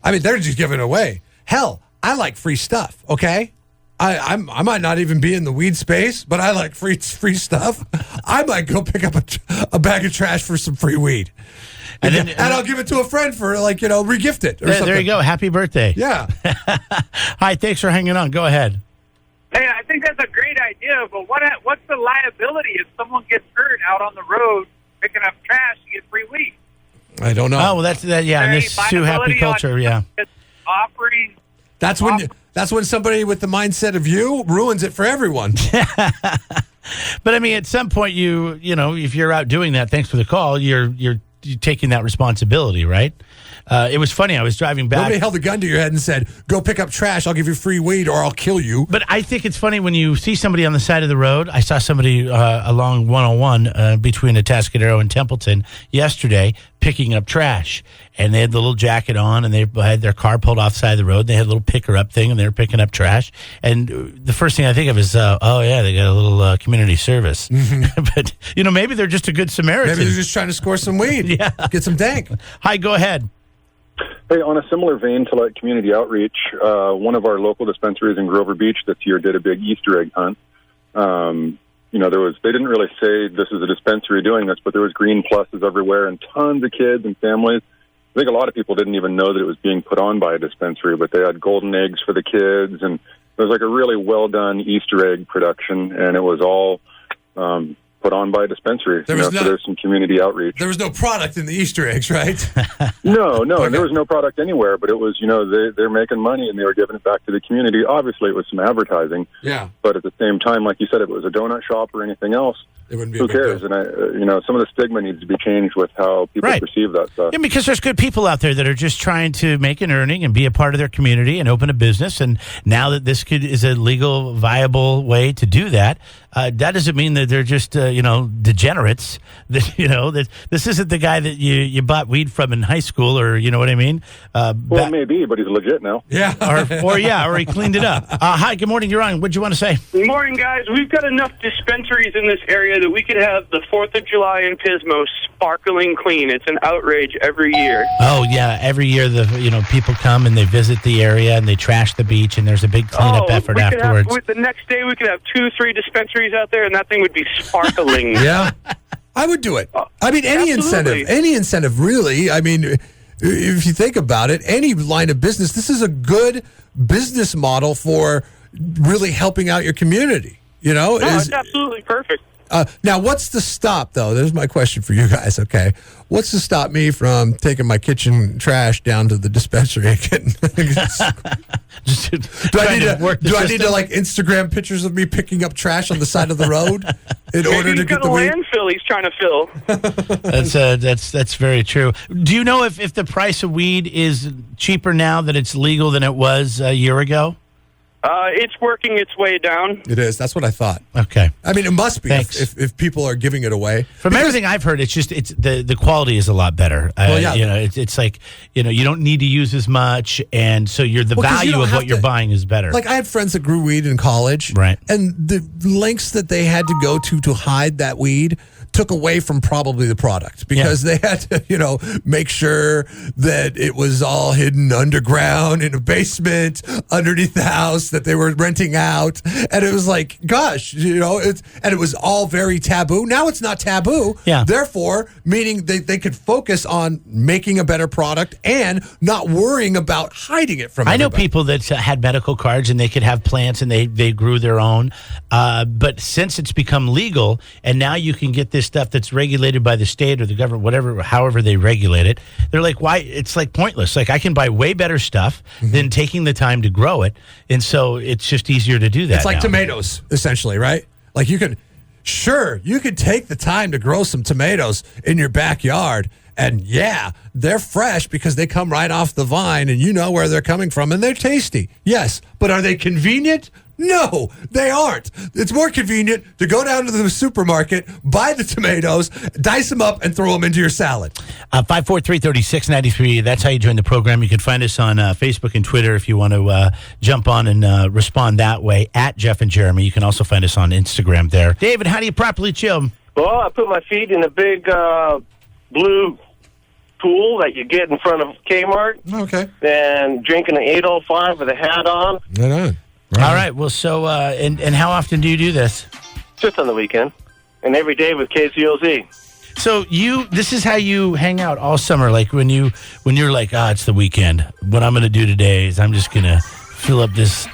I mean, they're just giving it away. Hell, I like free stuff, okay? I might not even be in the weed space, but I like free stuff. I might go pick up a bag of trash for some free weed. And I'll give it to a friend for, regift it. Or something. There you go. Happy birthday. Yeah. Hi, thanks for hanging on. Go ahead. Hey, I think that's a great idea, but what's the liability if someone gets hurt out on the road picking up trash to get free weed? I don't know. Oh, well, that's that. Yeah, in this Sue Happy culture, yeah. Offering. That's when somebody with the mindset of you ruins it for everyone. But I mean, at some point, if you're out doing that, thanks for the call. You're taking that responsibility, right? It was funny. I was driving back. Nobody held a gun to your head and said, go pick up trash. I'll give you free weed or I'll kill you. But I think it's funny when you see somebody on the side of the road. I saw somebody along 101 between Atascadero and Templeton yesterday picking up trash. And they had the little jacket on and they had their car pulled off the side of the road. They had a little picker-up thing and they were picking up trash. And the first thing I think of is, they got a little community service. Mm-hmm. But, maybe they're just a good Samaritan. Maybe they're just trying to score some weed. Yeah. Get some dank. Hi, go ahead. Hey, on a similar vein to community outreach, one of our local dispensaries in Grover Beach this year did a big Easter egg hunt. They didn't really say this is a dispensary doing this, but there was green pluses everywhere and tons of kids and families. I think a lot of people didn't even know that it was being put on by a dispensary, but they had golden eggs for the kids, and it was a really well done Easter egg production, and it was all put on by a dispensary. So there's some community outreach. There was no product in the Easter eggs, right? No, okay. There was no product anywhere, but it was, they're making money and they were giving it back to the community. Obviously, it was some advertising. Yeah. But at the same time, like you said, if it was a donut shop or anything else, it wouldn't be who cares? And some of the stigma needs to be changed with how people perceive that stuff. Yeah, because there's good people out there that are just trying to make an earning and be a part of their community and open a business. And now that this is a legal, viable way to do that, that doesn't mean that they're just degenerates. That this isn't the guy that you bought weed from in high school, or you know what I mean. Maybe, but he's legit now. Yeah, or he cleaned it up. Hi, good morning. You're on. What'd you want to say? Good morning, guys. We've got enough dispensaries in this area that we could have the 4th of July in Pismo sparkling clean. It's an outrage every year. Oh yeah, every year people come and they visit the area and they trash the beach and there's a big cleanup effort afterwards. The next day we could have 2-3 dispensaries out there and that thing would be sparkling. Yeah, I would do it. I mean, any incentive, really. I mean, if you think about it, any line of business, this is a good business model for really helping out your community. It's absolutely perfect. Now, what's the stop, though? There's my question for you guys, okay? What's to stop me from taking my kitchen trash down to the dispensary and getting... do I need to Instagram pictures of me picking up trash on the side of the road in order to get the weed? Landfill he's trying to fill. That's very true. Do you know if the price of weed is cheaper now that it's legal than it was a year ago? It's working its way down. It is. That's what I thought. Okay. I mean, it must be if people are giving it away. From everything I've heard, it's the quality is a lot better. It's like you don't need to use as much, and so the value of what you're buying is better. Like I had friends that grew weed in college, right? And the lengths that they had to go to hide that weed took away from probably the product because they had to, make sure that it was all hidden underground in a basement underneath the house that they were renting out. And it was like, gosh, and it was all very taboo. Now it's not taboo. Yeah. Therefore, meaning they could focus on making a better product and not worrying about hiding it from everybody. I know people that had medical cards and they could have plants and they grew their own. But since it's become legal and now you can get this stuff that's regulated by the state or the government, however they regulate it, they're like, why? It's like pointless. Like I can buy way better stuff than taking the time to grow it. And so it's just easier to do that. It's like now. tomatoes, essentially, right? Like you could take the time to grow some tomatoes in your backyard. And they're fresh because they come right off the vine and you know where they're coming from and they're tasty. Yes. But are they convenient? No, they aren't. It's more convenient to go down to the supermarket, buy the tomatoes, dice them up, and throw them into your salad. 543-3693. That's how you join the program. You can find us on Facebook and Twitter if you want to jump on and respond that way, at Jeff and Jeremy. You can also find us on Instagram there. David, how do you properly chill? Well, I put my feet in a big blue pool that you get in front of Kmart. Okay. And drinking an 805 with a hat on. Right on. All right. Well, so, and how often do you do this? Just on the weekend. And every day with KZOZ. So this is how you hang out all summer. Like when you're like, it's the weekend. What I'm going to do today is I'm just going to fill up this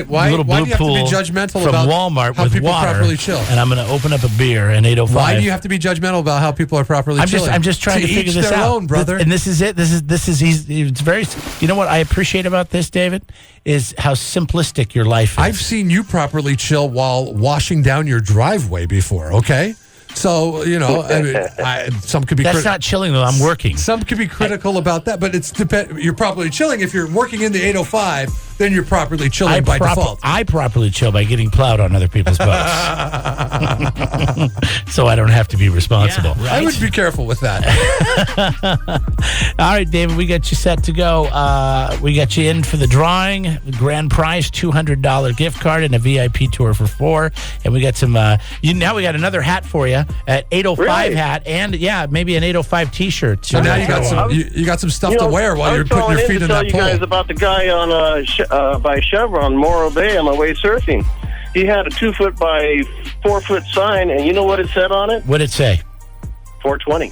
why little blue do you have to pool be judgmental from about Walmart how with people water, properly chill? And I'm going to open up a beer, an 805. Why do you have to be judgmental about how people are properly chilling? I'm just trying to figure this their out. Own, brother. And this is it. This is it's very. You know what I appreciate about this, David, is how simplistic your life is. I've seen you properly chill while washing down your driveway before. Okay. So, some could be... That's not chilling, though. I'm working. Some could be critical about that, but you're properly chilling. If you're working in the 805, then you're properly chilling by default. I properly chill by getting plowed on other people's boats. So I don't have to be responsible. Yeah, right? I would be careful with that. All right, David, we got you set to go. We got you in for the drawing. The grand prize, $200 gift card and a VIP tour for 4. And we got some... now we got another hat for you. At 805 hat and maybe an 805 T-shirt. So now you got some stuff to wear while you're putting your feet in that pool. I was telling you guys about the guy on by Chevron, Morro Bay, on my way surfing. He had a 2-foot by 4-foot sign, and you know what it said on it? What did it say? 420.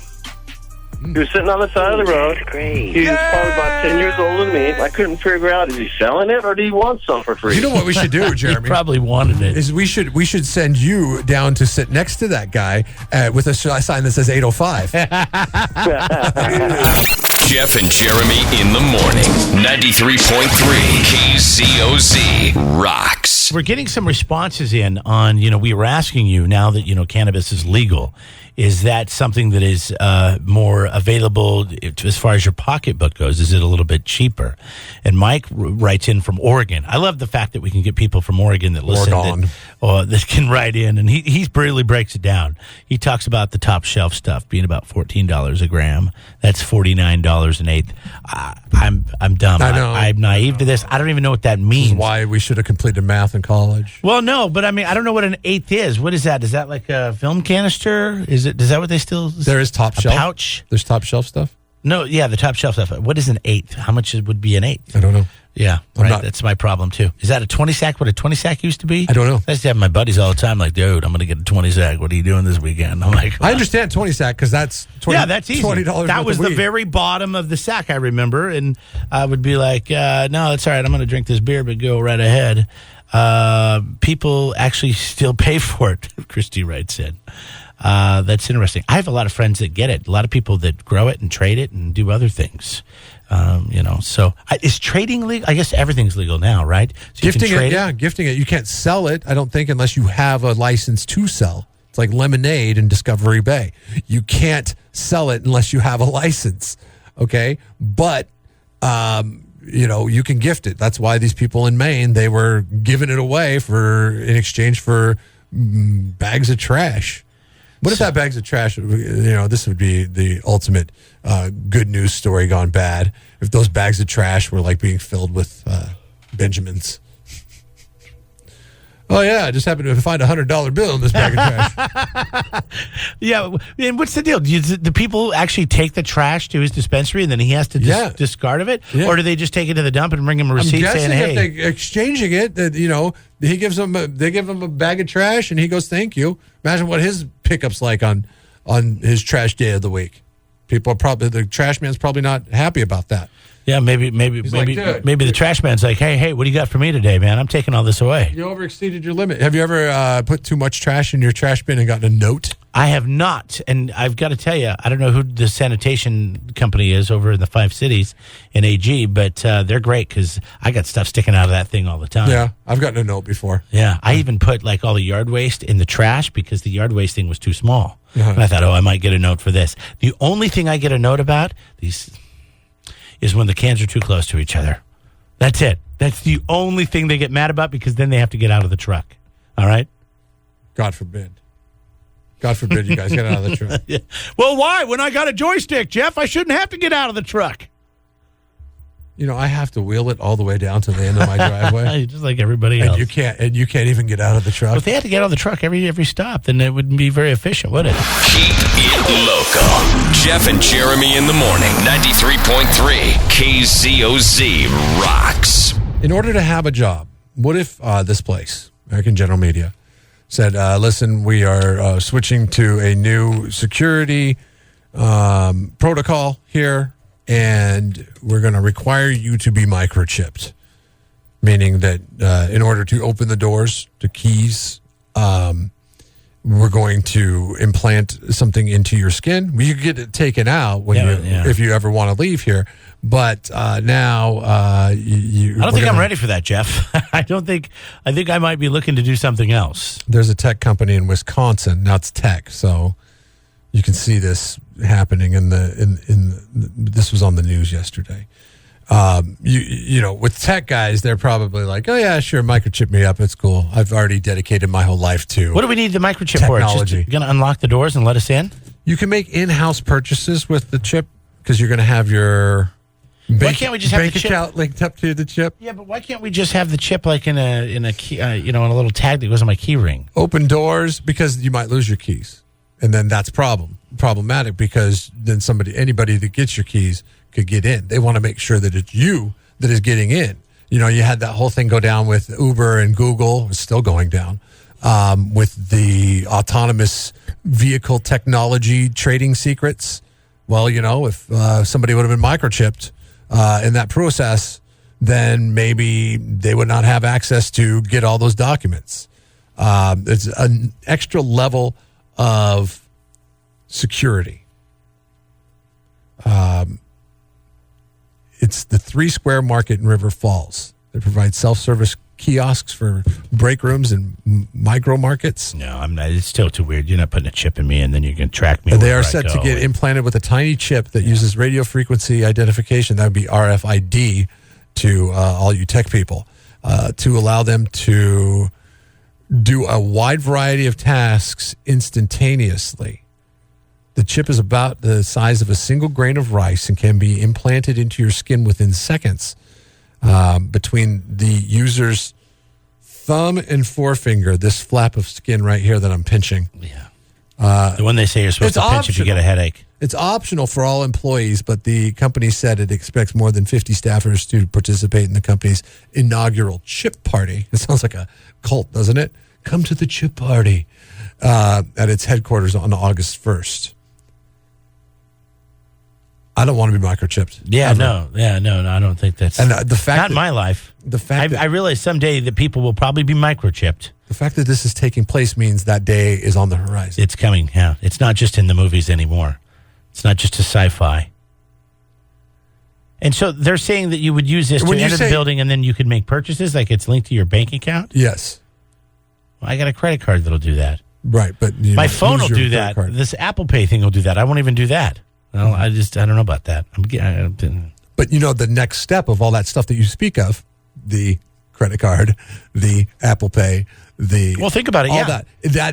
He was sitting on the side of the road. Great. He was probably about 10 years older than me. I couldn't figure out, is he selling it or do he want some for free? You know what we should do, Jeremy? He probably wanted it. Is we should send you down to sit next to that guy with a sign that says 805. Jeff and Jeremy in the morning. 93.3 KZOZ rocks. We're getting some responses in on, we were asking you now that, cannabis is legal. Is that something that is more available as far as your pocketbook goes? Is it a little bit cheaper? And Mike writes in from Oregon. I love the fact that we can get people from Oregon that listen that can write in, and he really breaks it down. He talks about the top shelf stuff being about $14 a gram. That's $49 an eighth. I'm dumb. I know. I'm naive to this. I don't even know what that means. This is why we should have completed math in college. Well, no, but I mean, I don't know what an eighth is. What is that? Is that like a film canister? Is that what they still... There is top shelf. Pouch? There's top shelf stuff? No, yeah, the top shelf stuff. What is an eighth? How much would be an eighth? I don't know. Yeah, right. That's my problem, too. Is that a 20 sack? What a 20 sack used to be? I don't know. I used to have my buddies all the time like, dude, I'm going to get a 20 sack. What are you doing this weekend? I'm like... I understand 20 sack because that's $20. Yeah, that's easy. $20 that was the very bottom of the sack, I remember. And I would be like, no, it's all right. I'm going to drink this beer, but go right ahead. People actually still pay for it, Christy writes in. That's interesting. I have a lot of friends that get it. A lot of people that grow it and trade it and do other things. So is trading legal? I guess everything's legal now, right? So gifting it. You can't sell it, I don't think, unless you have a license to sell. It's like lemonade in Discovery Bay. You can't sell it unless you have a license. Okay, but you can gift it. That's why these people in Maine, they were giving it away in exchange for bags of trash. What if that bags of trash, this would be the ultimate good news story gone bad. If those bags of trash were like being filled with Benjamins. Oh, yeah, I just happened to find a $100 bill in this bag of trash. Yeah, and what's the deal? Do people actually take the trash to his dispensary and then he has to discard of it? Yeah. Or do they just take it to the dump and bring him a receipt saying, if hey? they're exchanging it, that he gives them they give him a bag of trash and he goes, thank you. Imagine what his pickup's like on his trash day of the week. The trash man's probably not happy about that. Yeah, maybe the trash man's like, hey, what do you got for me today, man? I'm taking all this away. You overexceeded your limit. Have you ever put too much trash in your trash bin and gotten a note? I have not, and I've got to tell you, I don't know who the sanitation company is over in the 5 cities in AG, but they're great because I got stuff sticking out of that thing all the time. Yeah, I've gotten a note before. Yeah, I even put like all the yard waste in the trash because the yard waste thing was too small. Uh-huh. And I thought, I might get a note for this. The only thing I get a note about is when the cans are too close to each other. That's it. That's the only thing they get mad about because then they have to get out of the truck. All right? God forbid. God forbid you guys get out of the truck. Yeah. Well, why? When I got a joystick, Jeff, I shouldn't have to get out of the truck. I have to wheel it all the way down to the end of my driveway. Just like everybody else. And you can't even get out of the truck. Well, if they had to get out of the truck every stop, then it wouldn't be very efficient, would it? Keep it local. Jeff and Jeremy in the morning. 93.3 KZOZ rocks. In order to have a job, what if this place, American General Media, said, listen, we are switching to a new security protocol here, and we're going to require you to be microchipped, meaning that in order to open the doors to keys, we're going to implant something into your skin. You get it taken out if you ever want to leave here. But now I don't think I'm ready for that, Jeff. I think I might be looking to do something else. There's a tech company in Wisconsin. Now it's tech, so you can see this happening this was on the news yesterday. With tech guys, they're probably like, oh yeah, sure, microchip me up. It's cool. I've already dedicated my whole life to What do we need the microchip technology. for? It's just going to unlock the doors and let us in? You can make in-house purchases with the chip because you're going to have your why can't we just have bank the chip account linked up to the chip? Yeah, but why can't we just have the chip like in a key, in a little tag that goes on my key ring? Open doors because you might lose your keys, and then that's problematic because then anybody that gets your keys could get in. They want to make sure that it's you that is getting in. You had that whole thing go down with Uber and Google. It's still going down with the autonomous vehicle technology trading secrets. Well, if somebody would have been microchipped in that process, then maybe they would not have access to get all those documents. It's an extra level of security. It's the 3 Square Market in River Falls. They provide self-service kiosks for break rooms and micro markets. No, I'm not. It's still too weird. You're not putting a chip in me and then you can track me. They are set to get implanted with a tiny chip that uses radio frequency identification. That would be RFID to all you tech people to allow them to do a wide variety of tasks instantaneously. The chip is about the size of a single grain of rice and can be implanted into your skin within seconds. Between the user's thumb and forefinger, this flap of skin right here that I'm pinching. Yeah. The one they say you're supposed to pinch if you get a headache. It's optional for all employees, but the company said it expects more than 50 staffers to participate in the company's inaugural chip party. It sounds like a cult, doesn't it? Come to the chip party at its headquarters on August 1st. I don't want to be microchipped. Yeah, ever. No, I don't think that's the fact not in my life. The fact I realize someday that people will probably be microchipped. The fact that this is taking place means that day is on the horizon. It's coming. Yeah, it's not just in the movies anymore. It's not just a sci-fi. And so they're saying that you would use this to enter the building and then you could make purchases, like it's linked to your bank account? Yes. Well, I got a credit card that'll do that. Right, but my phone will do that. Card. This Apple Pay thing will do that. I won't even do that. Well, I don't know about that. But the next step of all that stuff that you speak of, the credit card, the Apple Pay, well, think about it. All yeah,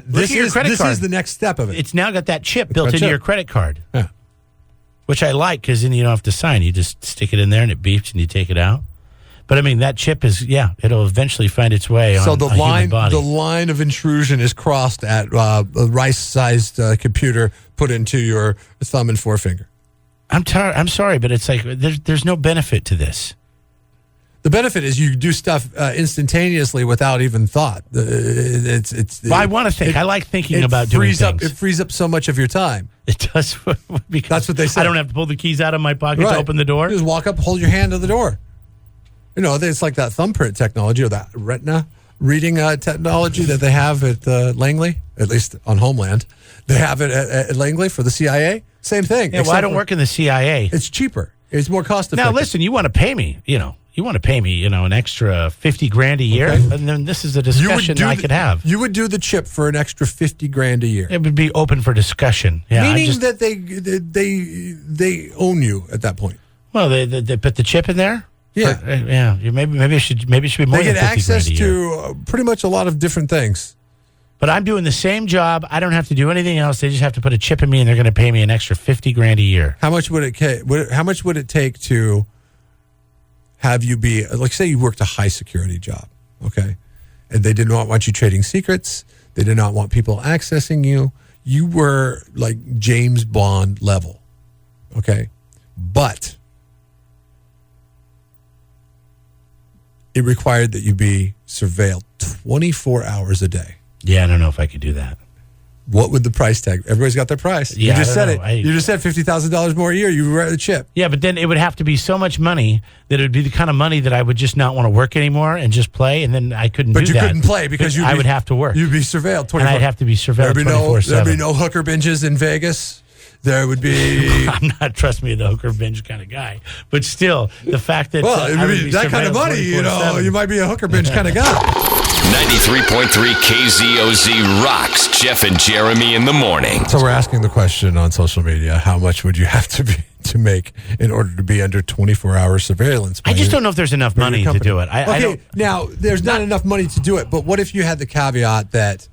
this is the next step of it. It's now got that chip built into your credit card. Yeah. Which I like because then you don't have to sign. You just stick it in there and it beeps and you take it out. But I mean, that chip is, it'll eventually find its way on the a human body. The line of intrusion is crossed at a rice-sized computer put into your thumb and forefinger. I'm sorry, but it's like there's no benefit to this. The benefit is you do stuff instantaneously without even thought. I want to think. I like thinking about doing things. It frees up so much of your time. It does. Because that's what they say. I don't have to pull the keys out of my pocket to open the door. You just walk up, hold your hand to the door. You know, it's like that thumbprint technology or that retina reading technology that they have at Langley, at least on Homeland. They have it at Langley for the CIA. Same thing. Yeah, well, I don't work in the CIA. It's cheaper. It's more cost effective. Now, listen, you want to pay me, an extra $50,000 a year, and then this is a discussion I could have. You would do the chip for an extra $50,000 a year. It would be open for discussion. Yeah, meaning that they own you at that point. Well, they put the chip in there. Yeah, Maybe it should be more than $50,000 a year. They get access to pretty much a lot of different things. But I'm doing the same job. I don't have to do anything else. They just have to put a chip in me, and they're going to pay me an extra $50,000 a year. How much would it take to have you be, like, say you worked a high security job, okay, and they did not want you trading secrets. They did not want people accessing you. You were like James Bond level, okay, but it required that you be surveilled 24 hours a day. Yeah, I don't know if I could do that. What would the price tag? Everybody's got their price. Yeah, you just said it. You just said $50,000 more a year. You were at the chip. Yeah, but then it would have to be so much money that it would be the kind of money that I would just not want to work anymore and just play, and then I couldn't do that. But you couldn't play because I would have to work. You'd be surveilled 24. And I'd have to be surveilled 24/7. There'd be no hooker binges in Vegas. There would be... I'm not, trust me, the hooker binge kind of guy. But still, the fact that... that kind of money, you might be a hooker binge kind of guy. 93.3 KZOZ rocks Jeff and Jeremy in the morning. So we're asking the question on social media, how much would you have to make in order to be under 24-hour surveillance? I just don't know if there's enough money to do it. Now, there's not enough money to do it, but what if you had the caveat that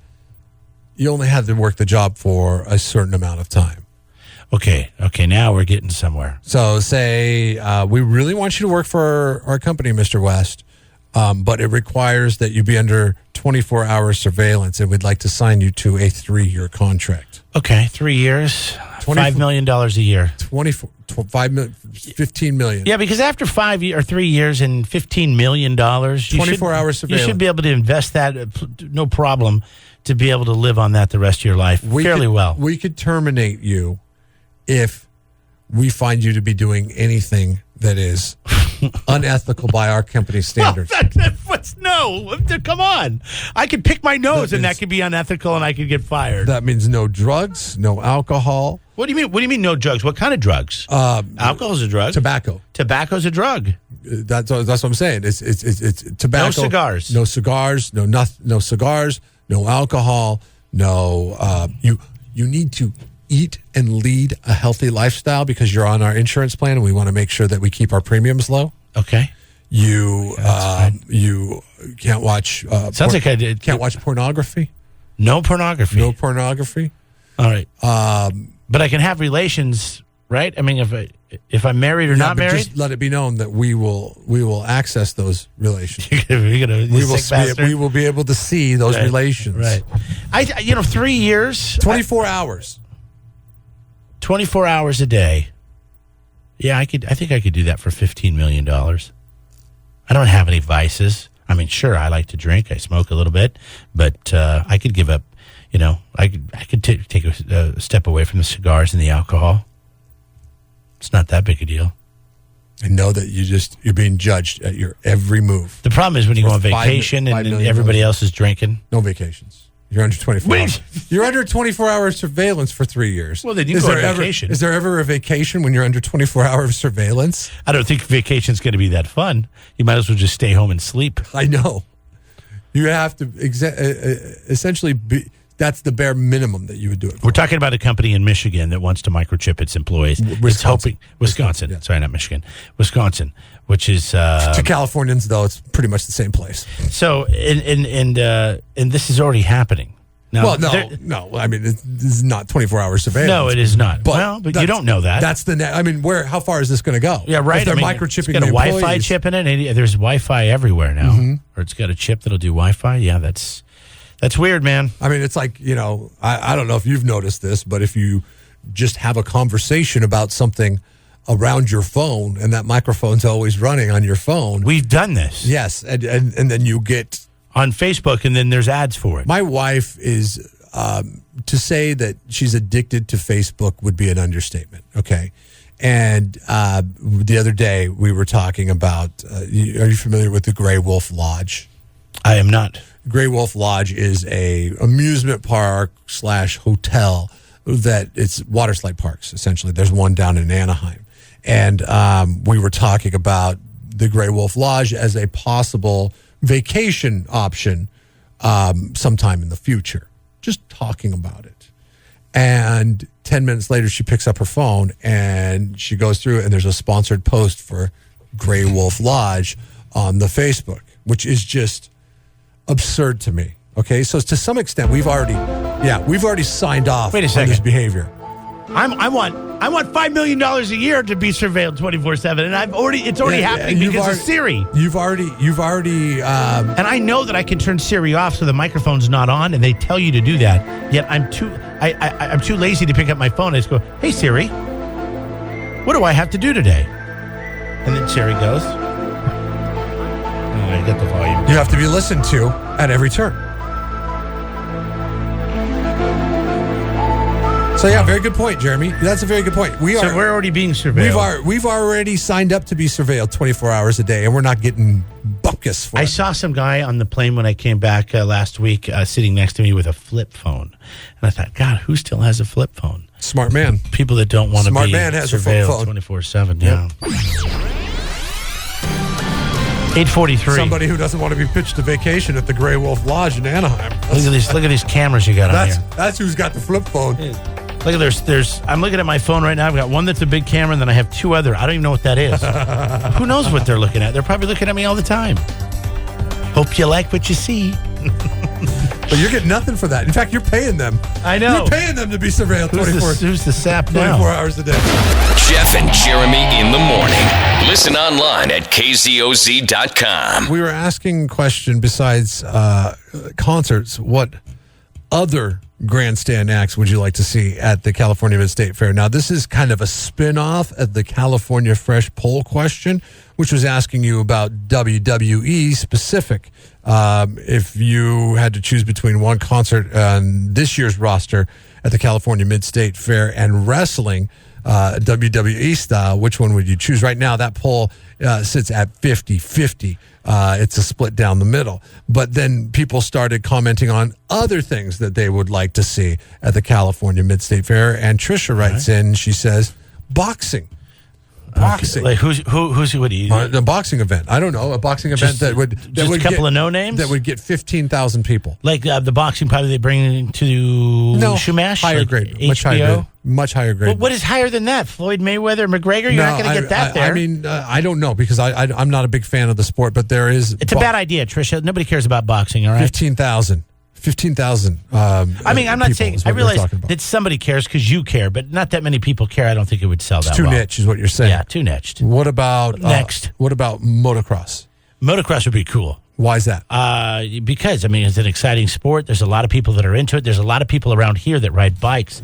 you only had to work the job for a certain amount of time? Okay, now we're getting somewhere. So say we really want you to work for our company, Mr. West, but it requires that you be under 24-hour surveillance, and we'd like to sign you to a 3-year contract. Okay, 3 years, $5 million a year. 15 million. Yeah, because after 5 or 3 years and $15 million, 24-hour surveillance. You should be able to invest that, no problem, to be able to live on that the rest of your life fairly well. We could terminate you if we find you to be doing anything that is unethical by our company standards. No, come on. I could pick my nose and that could be unethical and I could get fired. That means no drugs, no alcohol. What do you mean? What do you mean no drugs? What kind of drugs? Alcohol's a drug. Tobacco. Tobacco's a drug. That's what I'm saying. It's tobacco. No cigars. No cigars. No cigars. No alcohol. No. You need to eat and lead a healthy lifestyle because you're on our insurance plan and we want to make sure that we keep our premiums low. Okay. You can't watch. Sounds like I did. Can't watch pornography. No pornography. No pornography. All right. But I can have relations, right? I mean, if I'm married or not married, just let it be known that we will access those relations. we will be able to see those relations. Right. 3 years, 24 hours. 24 hours a day. Yeah, I think I could do that for $15 million. I don't have any vices. I mean, sure, I like to drink. I smoke a little bit, but I could give up. I could take a step away from the cigars and the alcohol. It's not that big a deal. And know that you're being judged at your every move. The problem is when you go on vacation and everybody else is drinking. No vacations. You're under 24 hours. You're under 24-hour surveillance for 3 years. Well, then you go on vacation. Is there ever a vacation when you're under 24-hour surveillance? I don't think vacation's going to be that fun. You might as well just stay home and sleep. I know. You have to essentially be... That's the bare minimum that you would do it for. We're talking about a company in Michigan that wants to microchip its employees. Wisconsin. Yeah. Sorry, not Michigan. Wisconsin, which is... to Californians, though, it's pretty much the same place. So, and this is already happening. No, Well, no. I mean, this is not 24-hour surveillance. No, it is not. But you don't know that. That's the net. I mean, how far is this going to go? Yeah, right. If they're microchipping it's got the a Wi-Fi employees. chip in it. There's Wi-Fi everywhere now, or it's got a chip that'll do Wi-Fi. Yeah, that's weird, man. I mean, it's like, I don't know if you've noticed this, but if you just have a conversation about something around your phone and that microphone's always running on your phone. We've done this. Yes, and then you get on Facebook, and then there's ads for it. My wife is, to say that she's addicted to Facebook would be an understatement, okay? And the other day we were talking about, are you familiar with the Grey Wolf Lodge? I am not. Grey Wolf Lodge is a amusement park / hotel that it's water slide parks, essentially. There's one down in Anaheim. And we were talking about the Grey Wolf Lodge as a possible vacation option sometime in the future. Just talking about it. And 10 minutes later, she picks up her phone and she goes through it, and there's a sponsored post for Grey Wolf Lodge on the Facebook, which is just absurd to me. Okay, so to some extent, we've already signed off on this behavior. I want $5 million a year to be surveilled 24/7, and it's already happening because of Siri. You've already, and I know that I can turn Siri off so the microphone's not on, and they tell you to do that. Yet I'm too lazy to pick up my phone. I just go, "Hey Siri, what do I have to do today?" And then Siri goes, I get the volume. You have to be listened to at every turn. So yeah, very good point, Jeremy. That's a very good point. We're already being surveilled. We've already signed up to be surveilled 24 hours a day, and we're not getting bupkis for it. I saw some guy on the plane when I came back last week sitting next to me with a flip phone, and I thought, God, who still has a flip phone? Smart man. People that don't want to be has surveilled 24/7. Yeah. 8:43. Somebody who doesn't want to be pitched a vacation at the Grey Wolf Lodge in Anaheim. Look at these cameras you got on here. That's who's got the flip phone. Look at there's. I'm looking at my phone right now. I've got one that's a big camera, and then I have two other. I don't even know what that is. Who knows what they're looking at? They're probably looking at me all the time. Hope you like what you see. But you're getting nothing for that. In fact, you're paying them. I know. You're paying them to be surveilled 24 Who's the sap now? 24 hours a day. Jeff and Jeremy in the morning. Listen online at kzoz.com. We were asking a question besides concerts. What other grandstand acts would you like to see at the California Mid-State Fair? Now, this is kind of a spin-off of the California Fresh poll question, which was asking you about WWE specific. If you had to choose between one concert on this year's roster at the California Mid-State Fair and wrestling, WWE style, which one would you choose? Right now, that poll sits at 50-50. It's a split down the middle. But then people started commenting on other things that they would like to see at the California Mid-State Fair. And Trisha writes in, she says, boxing. Boxing. Okay. Like who's what do you? A boxing event. I don't know. A boxing event that would a couple of no names that would get 15,000 people. Like the boxing probably they bring to Shumash, higher grade, much higher grade. Well, what is higher than that? Floyd Mayweather, McGregor? You're not going to get that there. I mean, I don't know because I'm not a big fan of the sport, but there is. It's a bad idea, Trisha. Nobody cares about boxing. All right, 15,000. I mean, I'm not saying. I realize that somebody cares because you care, but not that many people care. I don't think it would sell that too well. niche, is what you're saying. Yeah, too niched. What about next? What about motocross? Motocross would be cool. Why is that? Because I mean, it's an exciting sport. There's a lot of people that are into it. There's a lot of people around here that ride bikes.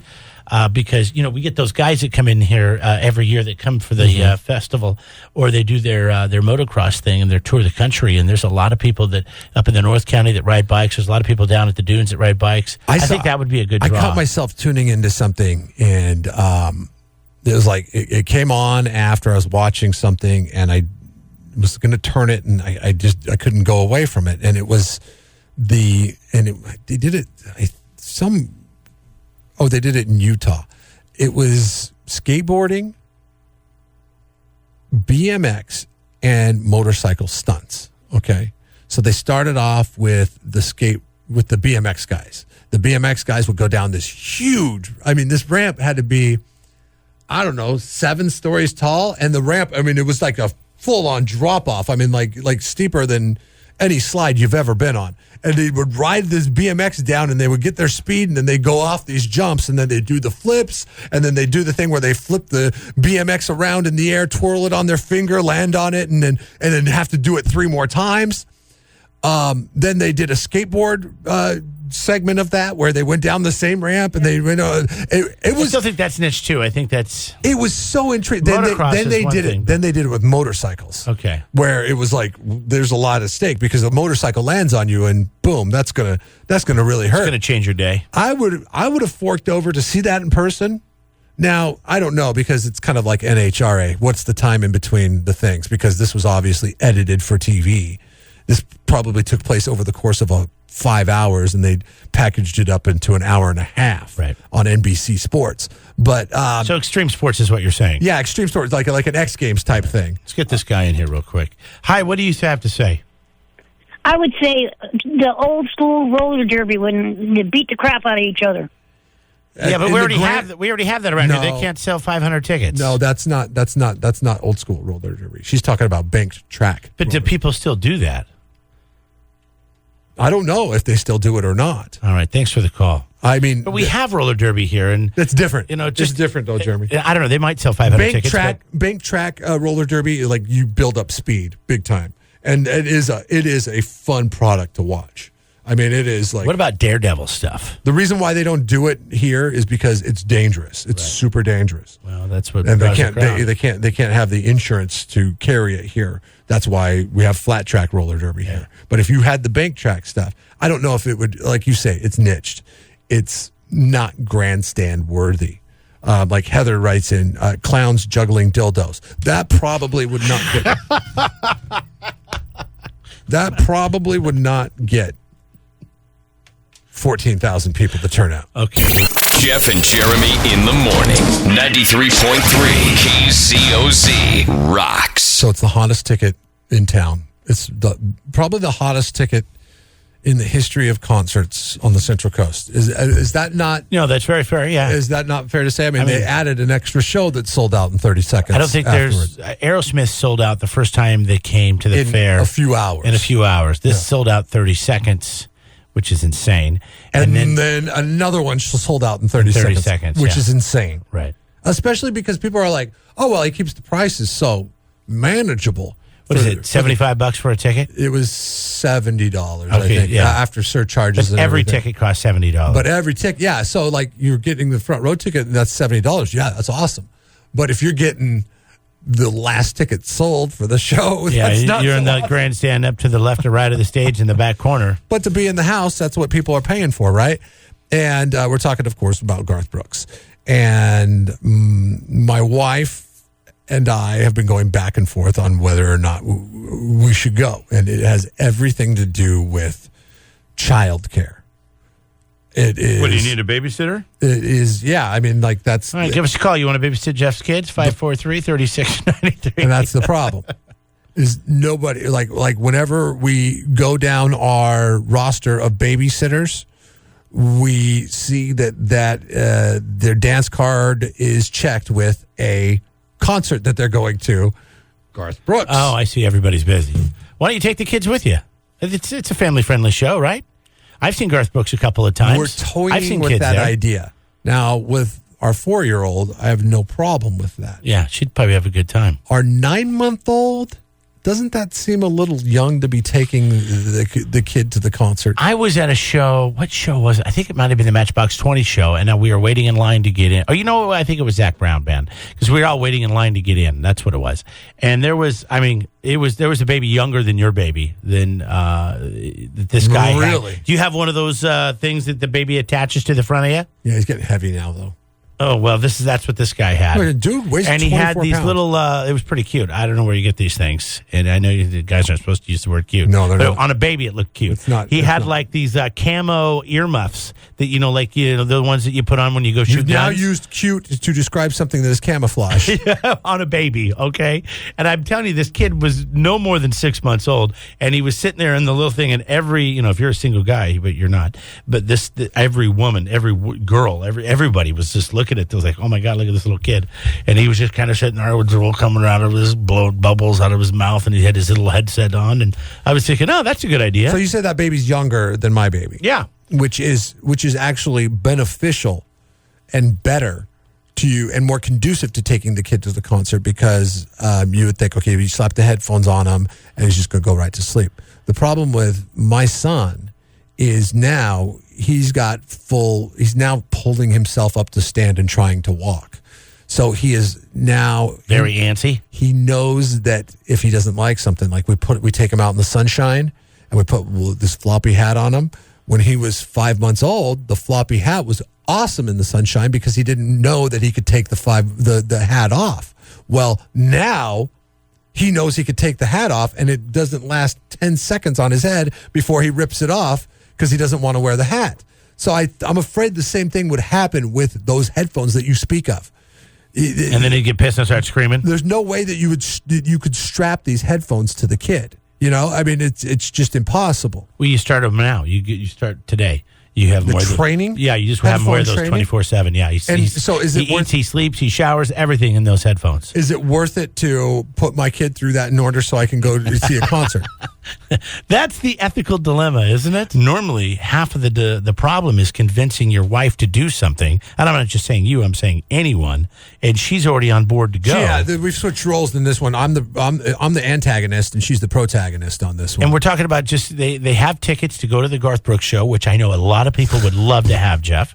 Because we get those guys that come in here every year that come for the festival, or they do their motocross thing and their tour of the country. And there's a lot of people that up in the North County that ride bikes. There's a lot of people down at the dunes that ride bikes. I think that would be a good draw. I caught myself tuning into something, and it was like it came on after I was watching something, and I was going to turn it, and I couldn't go away from it. And it was they did it they did it in Utah. It was skateboarding, BMX, and motorcycle stunts. Okay. So they started off with the BMX guys. The BMX guys would go down this huge, this ramp had to be, 7 stories tall. And the ramp, it was like a full on drop off. Like steeper than any slide you've ever been on. And they would ride this BMX down, and they would get their speed, and then they go off these jumps, and then they do the flips, and then they do the thing where they flip the BMX around in the air, twirl it on their finger, land on it, and then have to do it 3 more times. Then they did a skateboard segment of that where they went down the same ramp, and they went. It was. I still think that's niche too. I think that's. It was so intriguing. Then they did it. Then they did it with motorcycles. Okay. Where it was like there's a lot at stake because a motorcycle lands on you and boom, that's gonna really hurt. It's gonna change your day. I would have forked over to see that in person. Now I don't know because it's kind of like NHRA. What's the time in between the things? Because this was obviously edited for TV. This probably took place over the course of 5 hours, and they packaged it up into an hour and a half on NBC Sports. But so extreme sports is what you're saying? Yeah, extreme sports, like an X Games type thing. Let's get this guy in here real quick. Hi, what do you have to say? I would say the old school roller derby when they beat the crap out of each other. Yeah, but we already have that around here. They can't sell 500 tickets. No, that's not old school roller derby. She's talking about banked track. But do people still do that? I don't know if they still do it or not. All right, thanks for the call. I mean, but we have roller derby here, and it's different. Just it's different though, Jeremy. I don't know. They might sell 500 tickets. Bank track roller derby, like you build up speed big time, and it is a fun product to watch. I mean, it is like. What about Daredevil stuff? The reason why they don't do it here is because it's dangerous. It's super dangerous. Well, that's what. And they can't have the insurance to carry it here. That's why we have flat track roller derby here. But if you had the bank track stuff, I don't know if it would, like you say, it's niched. It's not grandstand worthy. Like Heather writes in, clowns juggling dildos. That probably would not get. That probably would not get 14,000 people to turn out. Okay. Jeff and Jeremy in the morning. 93.3 KZOZ rocks. So it's the hottest ticket in town. It's probably the hottest ticket in the history of concerts on the Central Coast. Is that not? No, that's very fair, yeah. Is that not fair to say? I mean, they added an extra show that sold out in 30 seconds. I don't think afterwards. there's... Aerosmith sold out the first time they came to the fair. In a few hours. This sold out 30 seconds, which is insane. And then another one sold out in 30 seconds, which is insane. Right. Especially because people are like, oh, well, he keeps the prices so manageable. What is it, $75 for a ticket? It was $70, I Okay, think, yeah. after surcharges and every everything. ticket costs $70. But every ticket, yeah. So, like, you're getting the front row ticket, and that's $70. Yeah, that's awesome. But if you're getting the last ticket sold for the show, that's not you're in so the grandstand up to the left or right of the stage in the back corner. But to be in the house, that's what people are paying for, right? And we're talking, of course, about Garth Brooks. And my wife and I have been going back and forth on whether or not we should go. And it has everything to do with childcare. It is. What, do you need a babysitter? It is, yeah. I mean, like, that's. All right, give us a call. You want to babysit Jeff's kids? 543-3693. And that's the problem. Is nobody, like whenever we go down our roster of babysitters, we see that their dance card is checked with a concert that they're going to, Garth Brooks. Oh, I see. Everybody's busy. Why don't you take the kids with you? It's a family-friendly show, right? I've seen Garth Brooks a couple of times. We're toying with that idea. Now, with our 4-year-old, I have no problem with that. Yeah, she'd probably have a good time. Our 9-month-old, doesn't that seem a little young to be taking the kid to the concert? I was at a show. What show was it? I think it might have been the Matchbox 20 show, and we were waiting in line to get in. Oh, you know, I think it was Zac Brown Band, because we were all waiting in line to get in. That's what it was. And there was a baby younger than your baby, than this guy had. Really? Do you have one of those things that the baby attaches to the front of you? Yeah, he's getting heavy now, though. Oh, well, that's what this guy had. Wait, dude weighs 24 and he had these pounds. little, it was pretty cute. I don't know where you get these things. And I know the guys aren't supposed to use the word cute. No, they're not. On a baby, it looked cute. It's not. He had like these camo earmuffs that, the ones that you put on when you go shoot You've now guns. used cute to describe something that is camouflage. On a baby, okay? And I'm telling you, this kid was no more than 6 months old, and he was sitting there in the little thing, and every, if you're a single guy, but you're not, but every woman, every girl, everybody was just looking looking at this like, oh my God, look at this little kid. And he was just kind of sitting there with drool coming out of his, blowing bubbles out of his mouth, and he had his little headset on. And I was thinking, oh, that's a good idea. So you said that baby's younger than my baby. Yeah. Which is actually beneficial and better to you and more conducive to taking the kid to the concert, because you would think, okay, you slap the headphones on him and he's just going to go right to sleep. The problem with my son is now he's now pulling himself up to stand and trying to walk. So he is now very antsy. He knows that if he doesn't like something, like we take him out in the sunshine and we put this floppy hat on him. When he was 5 months old, the floppy hat was awesome in the sunshine because he didn't know that he could take the hat off. Well, now he knows he could take the hat off, and it doesn't last 10 seconds on his head before he rips it off because he doesn't want to wear the hat. So I'm afraid the same thing would happen with those headphones that you speak of. And then he'd get pissed and start screaming. There's no way that you could strap these headphones to the kid. You know, I mean, it's just impossible. Well, you start them now. You start today. You have more training. Yeah, you just have him wear those 24/7. Yeah, so is it he eats, he sleeps, he showers, everything in those headphones. Is it worth it to put my kid through that in order so I can go to see a concert? That's the ethical dilemma, isn't it? Normally, half of the problem is convincing your wife to do something. And I'm not just saying you; I'm saying anyone. And she's already on board to go. Yeah, we've switched roles in this one. I'm the antagonist, and she's the protagonist on this one. And we're talking about just they have tickets to go to the Garth Brooks show, which I know a lot of people would love to have, Jeff.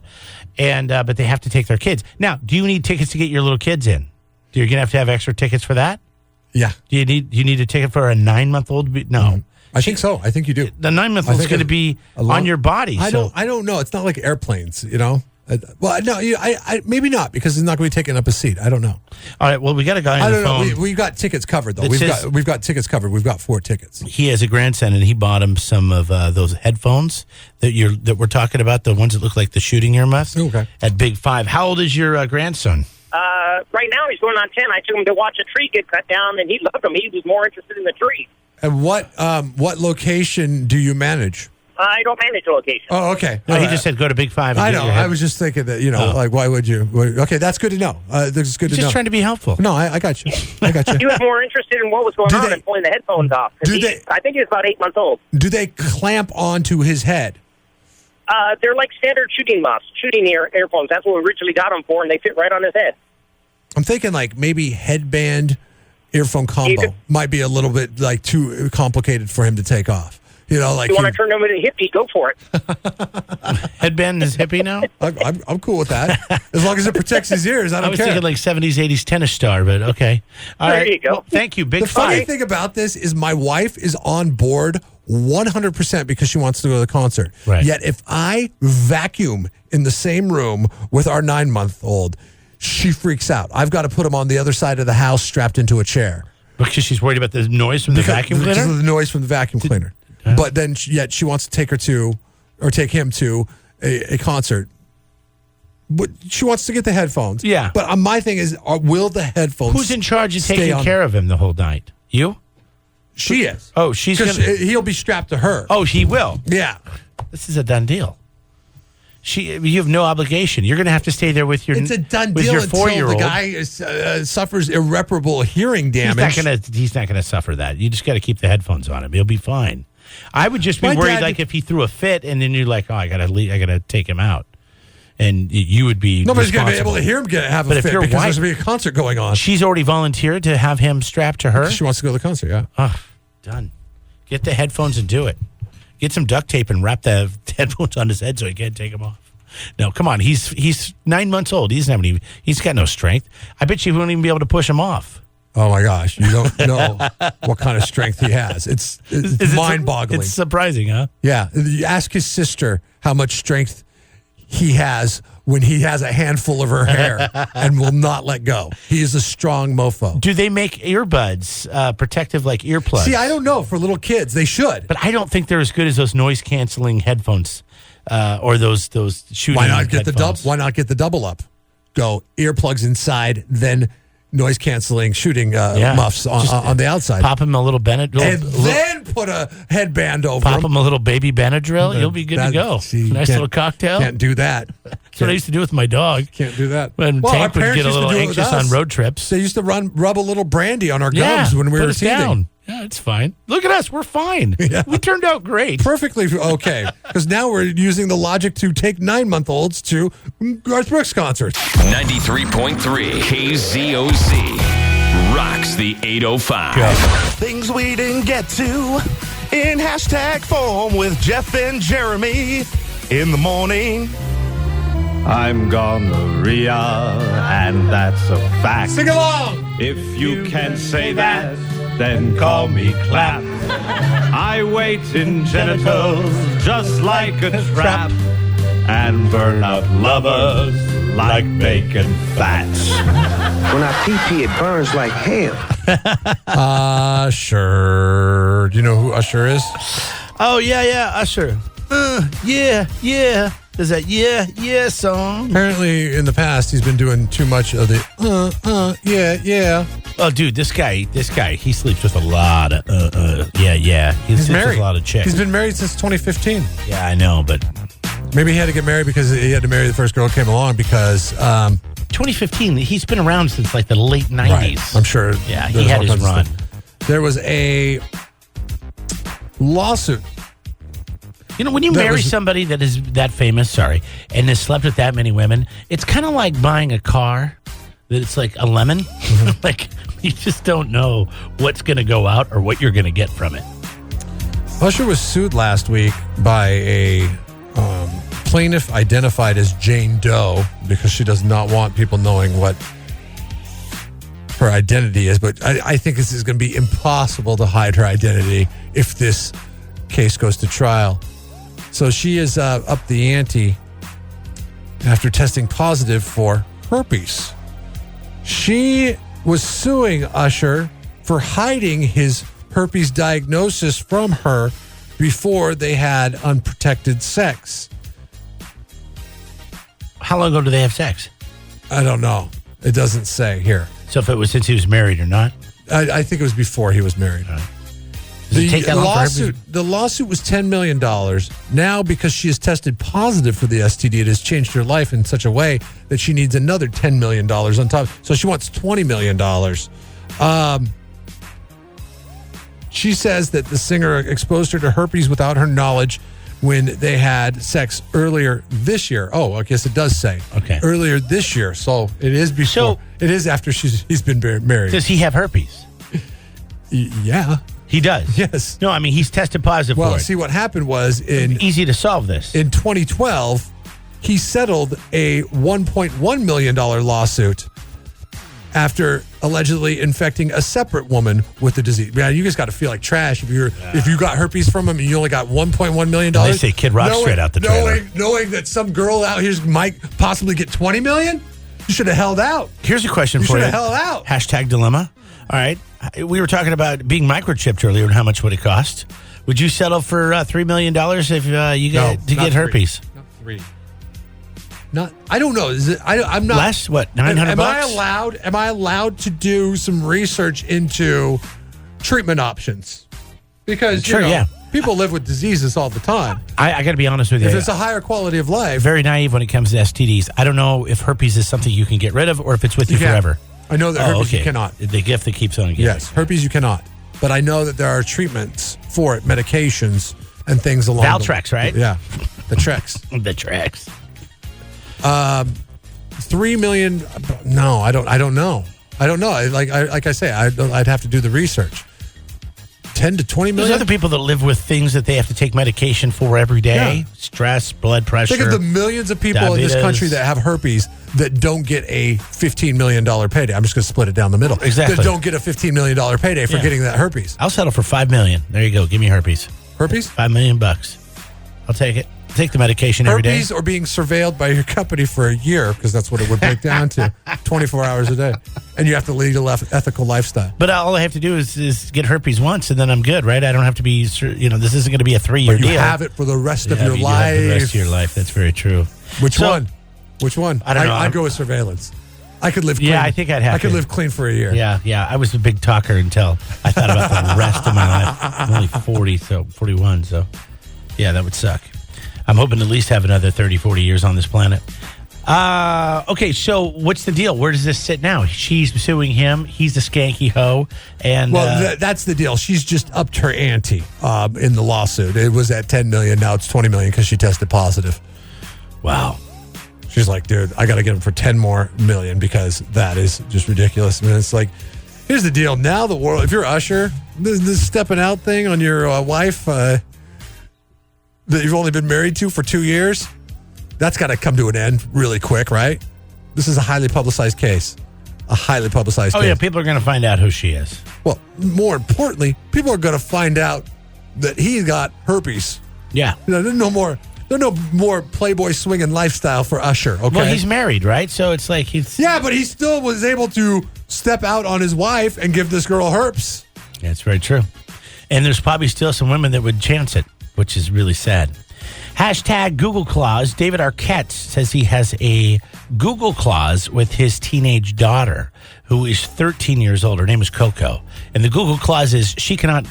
And but they have to take their kids. Now, do you need tickets to get your little kids in? You're going to have extra tickets for that? Yeah. Do you need a ticket for a 9-month-old? No. Mm-hmm. I think so. I think you do. The 9-month-old is going to be on your body. I don't know. It's not like airplanes, you know. Well, no, I maybe not, because it's not going to be taking up a seat. I don't know. All right. Well, we got a guy on the phone. I don't know. We've got tickets covered though. We've got tickets covered. We've got 4 tickets. He has a grandson, and he bought him some of those headphones that we're talking about, the ones that look like the shooting earmuffs. Okay. At Big 5. How old is your grandson? Right now he's going on 10. I took him to watch a tree get cut down, and he loved them. He was more interested in the tree. And what location do you manage? I don't manage a location. Oh, okay. No, he just said go to Big 5. I know. I was just thinking that, like, why would you? Okay, that's good to know. That's good to know. Just trying to be helpful. No, I got you. I got you. He was more interested in what was going on than pulling the headphones off. I think he was about 8 months old. Do they clamp onto his head? They're like standard shooting earphones. That's what we originally got them for, and they fit right on his head. I'm thinking like maybe headband earphone combo might be a little bit like too complicated for him to take off. You know, like you want to turn him into a hippie, go for it. Headband is hippie now? I'm cool with that. As long as it protects his ears, I don't care. I was thinking like 70s, 80s tennis star, but okay. All right. There you go. Well, thank you, Big 5. The funny thing about this is my wife is on board 100% because she wants to go to the concert. Right. Yet if I vacuum in the same room with our 9-month-old, she freaks out. I've got to put him on the other side of the house strapped into a chair. Because she's worried about the noise from the vacuum cleaner? Because of the noise from the vacuum cleaner. But then yet she wants to take take him to a concert. But she wants to get the headphones. Yeah. But my thing is, will the headphones Who's in charge of taking care of him the whole night? You? She is. Oh, she's going to. He'll be strapped to her. Oh, he will? Yeah. This is a done deal. You have no obligation. You're going to have to stay there with your. It's a done deal your until 4-year-old. The guy suffers irreparable hearing damage. He's not gonna suffer that. You just got to keep the headphones on him. He'll be fine. I would just be worried, like if he threw a fit, and then you're like, oh, I gotta take him out, and you would be. Nobody's gonna be able to hear him have a fit because there's gonna be a concert going on. She's already volunteered to have him strapped to her. She wants to go to the concert. Yeah. Oh, done. Get the headphones and do it. Get some duct tape and wrap the headphones on his head so he can't take them off. No, come on. He's 9 months old. He's got no strength. I bet you won't even be able to push him off. Oh my gosh. You don't know what kind of strength he has. It's mind-boggling. It's surprising, huh? Yeah. You ask his sister how much strength he has when he has a handful of her hair and will not let go. He is a strong mofo. Do they make earbuds protective like earplugs? See, I don't know. For little kids, they should. But I don't think they're as good as those noise-canceling headphones or those shooting Why not get headphones. Why not get the double up? Go earplugs inside, then noise canceling shooting muffs on the outside. Pop him a little Benadryl. And then put a headband over Pop him a little baby Benadryl. You'll be good to go. Nice little cocktail. Can't do that. That's what I used to do with my dog. Can't do that. When Tank would get a little anxious on road trips. They used to rub a little brandy on our gums when we were teething. Down. Yeah, it's fine. Look at us. We're fine. Yeah. We turned out great. Perfectly okay. Because now we're using the logic to take 9-month-olds to Garth Brooks concerts. 93.3 KZOZ rocks the 805. Go. Things we didn't get to in hashtag form with Jeff and Jeremy in the morning. I'm gonorrhea, and that's a fact. Sing along! If you can say that, then call me Clap. I wait in genitals just like a trap and burn out lovers like bacon fat. When I pee, it burns like hell. Usher. Do you know who Usher is? Oh, yeah, Usher. Yeah. There's that yeah song. Apparently, in the past, he's been doing too much of the yeah. Oh, dude, this guy, he sleeps with a lot of yeah. He's married. With a lot of chicks. He's been married since 2015. Yeah, I know, but maybe he had to get married because he had to marry the first girl who came along because 2015. He's been around since like the late 90s. Right, I'm sure. Yeah, he had his run. There was a lawsuit. You know, when you marry somebody that is that famous, and has slept with that many women, it's kind of like buying a car that it's like a lemon. Mm-hmm. Like, you just don't know what's going to go out or what you're going to get from it. Usher was sued last week by a plaintiff identified as Jane Doe because she does not want people knowing what her identity is. But I think this is going to be impossible to hide her identity if this case goes to trial. So she is up the ante after testing positive for herpes. She was suing Usher for hiding his herpes diagnosis from her before they had unprotected sex. How long ago did they have sex? I don't know. It doesn't say here. So if it was since he was married or not? I think it was before he was married. The lawsuit was $10 million. Now, because she has tested positive for the STD, it has changed her life in such a way that she needs another $10 million on top. So she wants $20 million. She says that the singer exposed her to herpes without her knowledge when they had sex earlier this year. Oh, I guess it does say. Okay. Earlier this year. So it is before. It is after he's been married. Does he have herpes? Yeah. He does? Yes. No, I mean, he's tested positive for it. Well, see, what happened was easy to solve this. In 2012, he settled a $1.1 million lawsuit after allegedly infecting a separate woman with the disease. Man, you just got to feel like trash if you got herpes from him and you only got $1.1 million. They say Kid Rock straight out the trailer. Knowing that some girl out here might possibly get $20 million, you should have held out. Here's a question for you. You should have held out. Hashtag dilemma. All right. We were talking about being microchipped earlier and how much would it cost. Would you settle for $3 million if you get herpes? Not three. I don't know. Is it? I'm not. Less? What? $900? Am I allowed to do some research into treatment options? Because people live with diseases all the time. I got to be honest with you. If it's a higher quality of life, very naive when it comes to STDs. I don't know if herpes is something you can get rid of or if it's with you forever. I know that herpes you cannot. The gift that keeps on giving. Yes, herpes you cannot. But I know that there are treatments for it, medications and things along. Valtrex, right? Yeah, the Trex. The Trex. $3 million. No, I don't know. Like I say, I'd have to do the research. 10 to 20 million. There's other people that live with things that they have to take medication for every day. Yeah. Stress, blood pressure. Think of the millions of people in this country that have herpes that don't get a $15 million payday. I'm just going to split it down the middle. Exactly. That don't get a $15 million payday for getting that herpes. I'll settle for $5 million. There you go. Give me herpes. Herpes? $5 million. I'll take it. Take the medication every day. Herpes or being surveilled by your company for a year, because that's what it would break down to, 24 hours a day. And you have to lead an ethical lifestyle. But all I have to do is get herpes once, and then I'm good, right? I don't have to be, this isn't going to be a 3-year deal. You have it for the rest of your life. The rest of your life. That's very true. Which one? I don't know. I'd go with surveillance. I could live clean. Yeah, I think I'd have I could to. live clean for a year. Yeah. I was a big talker until I thought about the rest of my life. I'm only 41, so yeah, that would suck. I'm hoping to at least have another 30, 40 years on this planet. Okay, so what's the deal? Where does this sit now? She's suing him. He's a skanky hoe. And that's the deal. She's just upped her ante in the lawsuit. It was at $10 million. Now it's $20 million because she tested positive. Wow. She's like, dude, I got to get him for $10 more million because that is just ridiculous. And it's like, here's the deal. Now the world, if you're Usher, this stepping out thing on your wife that you've only been married to for 2 years, that's got to come to an end really quick, right? This is a highly publicized case. Case. Yeah, people are going to find out who she is. Well, more importantly, people are going to find out that he got herpes. Yeah. There's no more Playboy swinging lifestyle for Usher, okay? Well, he's married, right? So it's like he's... Yeah, but he still was able to step out on his wife and give this girl herpes. Yeah, it's very true. And there's probably still some women that would chance it, which is really sad. Hashtag Google Clause. David Arquette says he has a Google Clause with his teenage daughter, who is 13 years old. Her name is Coco. And the Google Clause is she cannot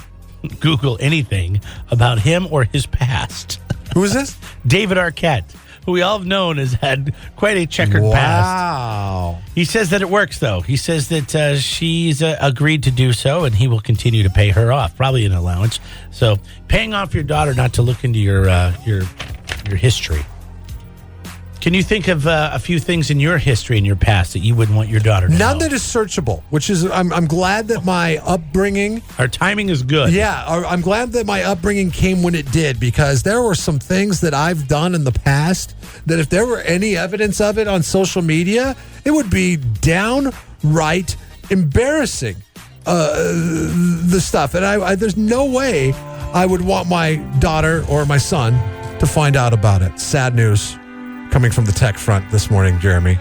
Google anything about him or his past. Who is this? David Arquette, who we all have known has had quite a checkered past. Wow. He says that it works, though. He says that she's agreed to do so, and he will continue to pay her off, probably an allowance. So paying off your daughter not to look into your history. Can you think of a few things in your history, in your past, that you wouldn't want your daughter to know? None that is searchable, which is, I'm glad that my upbringing... Our timing is good. Yeah, I'm glad that my upbringing came when it did, because there were some things that I've done in the past that if there were any evidence of it on social media, it would be downright embarrassing, the stuff. And I there's no way I would want my daughter or my son to find out about it. Sad news coming from the tech front this morning, Jeremy.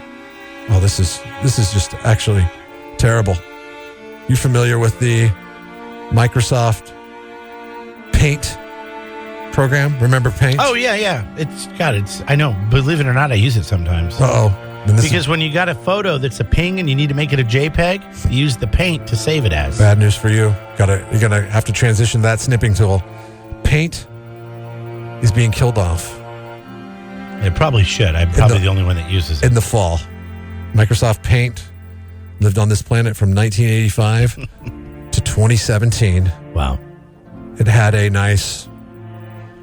Oh, this is just actually terrible. You familiar with the Microsoft Paint program? Remember Paint? Oh, yeah. I know. Believe it or not, I use it sometimes. Uh-oh. Because when you got a photo that's a ping and you need to make it a JPEG, use the Paint to save it as. Bad news for you. You're gonna have to transition that snipping tool. Paint is being killed off. It probably should. I'm probably the only one that uses it. In the fall. Microsoft Paint lived on this planet from 1985 to 2017. Wow. It had a nice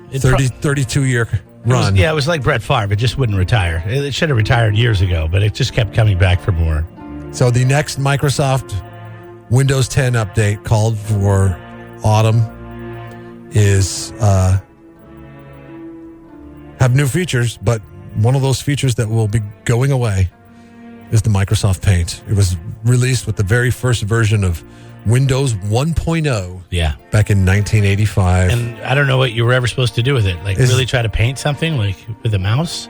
32-year run. It was like Brett Favre. It just wouldn't retire. It should have retired years ago, but it just kept coming back for more. So the next Microsoft Windows 10 update called for autumn is... have new features, but one of those features that will be going away is the Microsoft Paint. It was released with the very first version of Windows 1.0 back in 1985. And I don't know what you were ever supposed to do with it. Really try to paint something like with a mouse?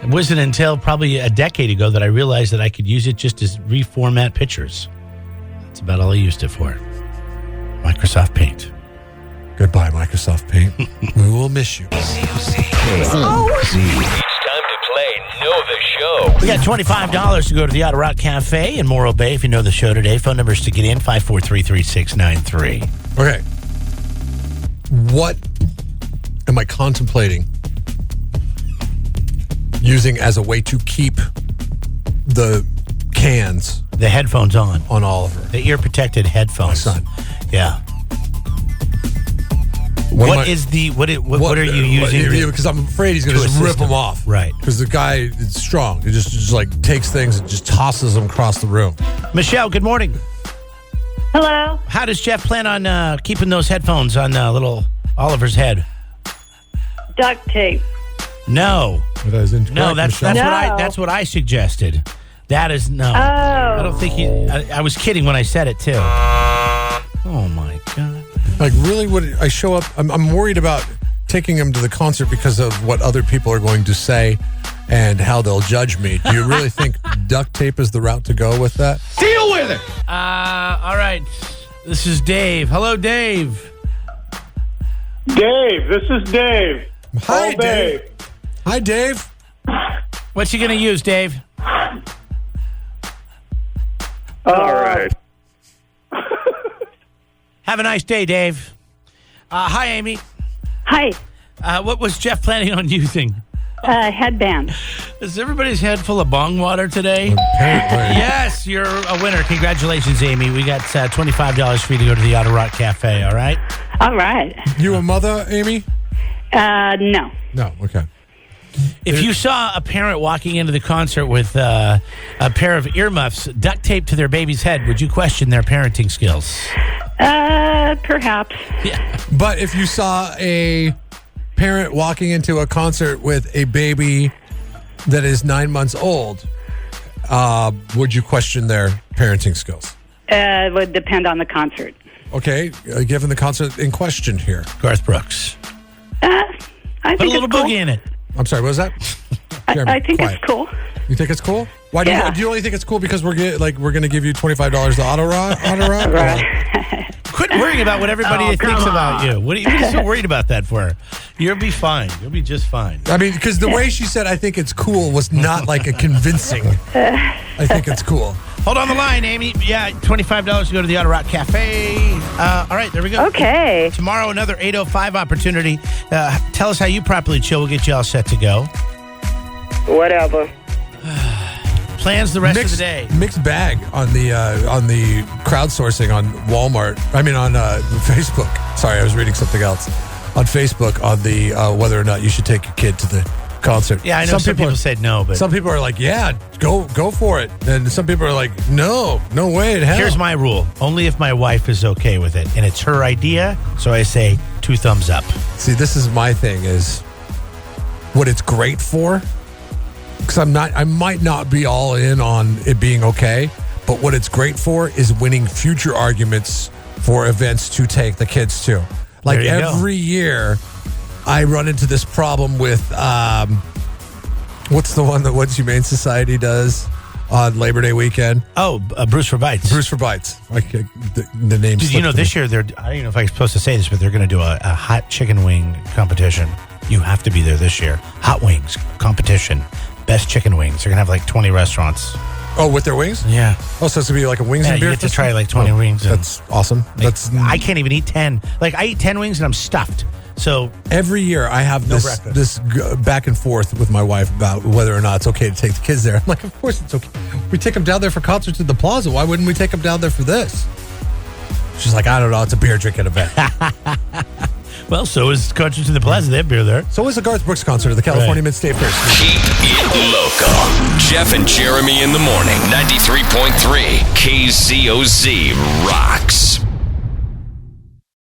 It wasn't until probably a decade ago that I realized that I could use it just to reformat pictures. That's about all I used it for. Microsoft Paint. Goodbye, Microsoft Paint. We will miss you. It's time to play Know the Show. We got $25 to go to the Auto Rock Cafe in Morro Bay. If you know the show today, phone numbers to get in, 543-3693. Okay. What am I contemplating using as a way to keep the cans... The headphones on Oliver. The ear-protected headphones. My son. Yeah. What are you using? Because I'm afraid he's going to just rip them off. Right. Because the guy is strong. He just like takes things and just tosses them across the room. Michelle, good morning. Hello. How does Jeff plan on keeping those headphones on little Oliver's head? Duct tape. No. No, that's what I suggested. That is no. Oh. I don't think I was kidding when I said it too. Oh my God. Like, really, would I show up? I'm worried about taking him to the concert because of what other people are going to say and how they'll judge me. Do you really think duct tape is the route to go with that? Deal with it! All right. This is Dave. Hello, Dave. Dave, this is Dave. Hi, Dave. Hi, Dave. What's he going to use, Dave? All right. Have a nice day, Dave. Hi, Amy. Hi. What was Jeff planning on using? Headband. Is everybody's head full of bong water today? Apparently. Yes, you're a winner. Congratulations, Amy. We got $25 for you to go to the Auto Rock Cafe, all right? All right. You a mother, Amy? No. No, okay. If you saw a parent walking into the concert with a pair of earmuffs duct taped to their baby's head, would you question their parenting skills? Perhaps. Yeah. But if you saw a parent walking into a concert with a baby that is 9 months old, would you question their parenting skills? It would depend on the concert. Okay, given the concert in question here. Garth Brooks. I Put think a little it's cool. boogie in it. I'm sorry, what was that? Jeremy, I think quiet. it's cool. You think it's cool? Why do Yeah. you only think it's cool because we're going to give you $25 to Auto Rock? Right. Quit worrying about what everybody thinks about you. What are you so worried about that for? You'll be fine. You'll be just fine. I mean, because the way she said, I think it's cool, was not like a convincing. I think it's cool. Hold on the line, Amy. Yeah, $25 to go to the Auto Rock Cafe. All right, there we go. Okay. Tomorrow, another 8:05 opportunity. Tell us how you properly chill. We'll get you all set to go. Whatever. Plans the rest of the day. Mixed bag on the crowdsourcing on Walmart. I mean, on Facebook. Sorry, I was reading something else. On Facebook, on the whether or not you should take your kid to the concert. Yeah, I know some people said no, but some people are like, yeah, go for it. And some people are like, no way in hell. Here's my rule. Only if my wife is okay with it. And it's her idea, so I say 2 thumbs up. See, this is my thing, is what it's great for. Because I might not be all in on it being okay, but what it's great for is winning future arguments for events to take the kids to. Like every year, I run into this problem with what's the one that What's Humane Society does on Labor Day weekend? Oh, Bruce for Bites. Bruce for Bites. The name. Dude, you know, this year I don't know if I'm supposed to say this, but they're going to do a hot chicken wing competition. You have to be there this year. Hot wings competition. Best chicken wings. They're going to have like 20 restaurants. Oh, with their wings? Yeah. Oh, so it's going to be like a wings and beer you get to festival? try like 20 wings. That's awesome. I can't even eat 10. Like, I eat 10 wings and I'm stuffed. So every year I have this back and forth with my wife about whether or not it's okay to take the kids there. I'm like, of course it's okay. We take them down there for concerts at the Plaza. Why wouldn't we take them down there for this? She's like, I don't know. It's a beer drinking event. Well, so is Concerts in the Plaza. They have beer there. So is the Garth Brooks concert at the California Mid-State Fair. Keep it local. Jeff and Jeremy in the morning. 93.3 KZOZ rocks.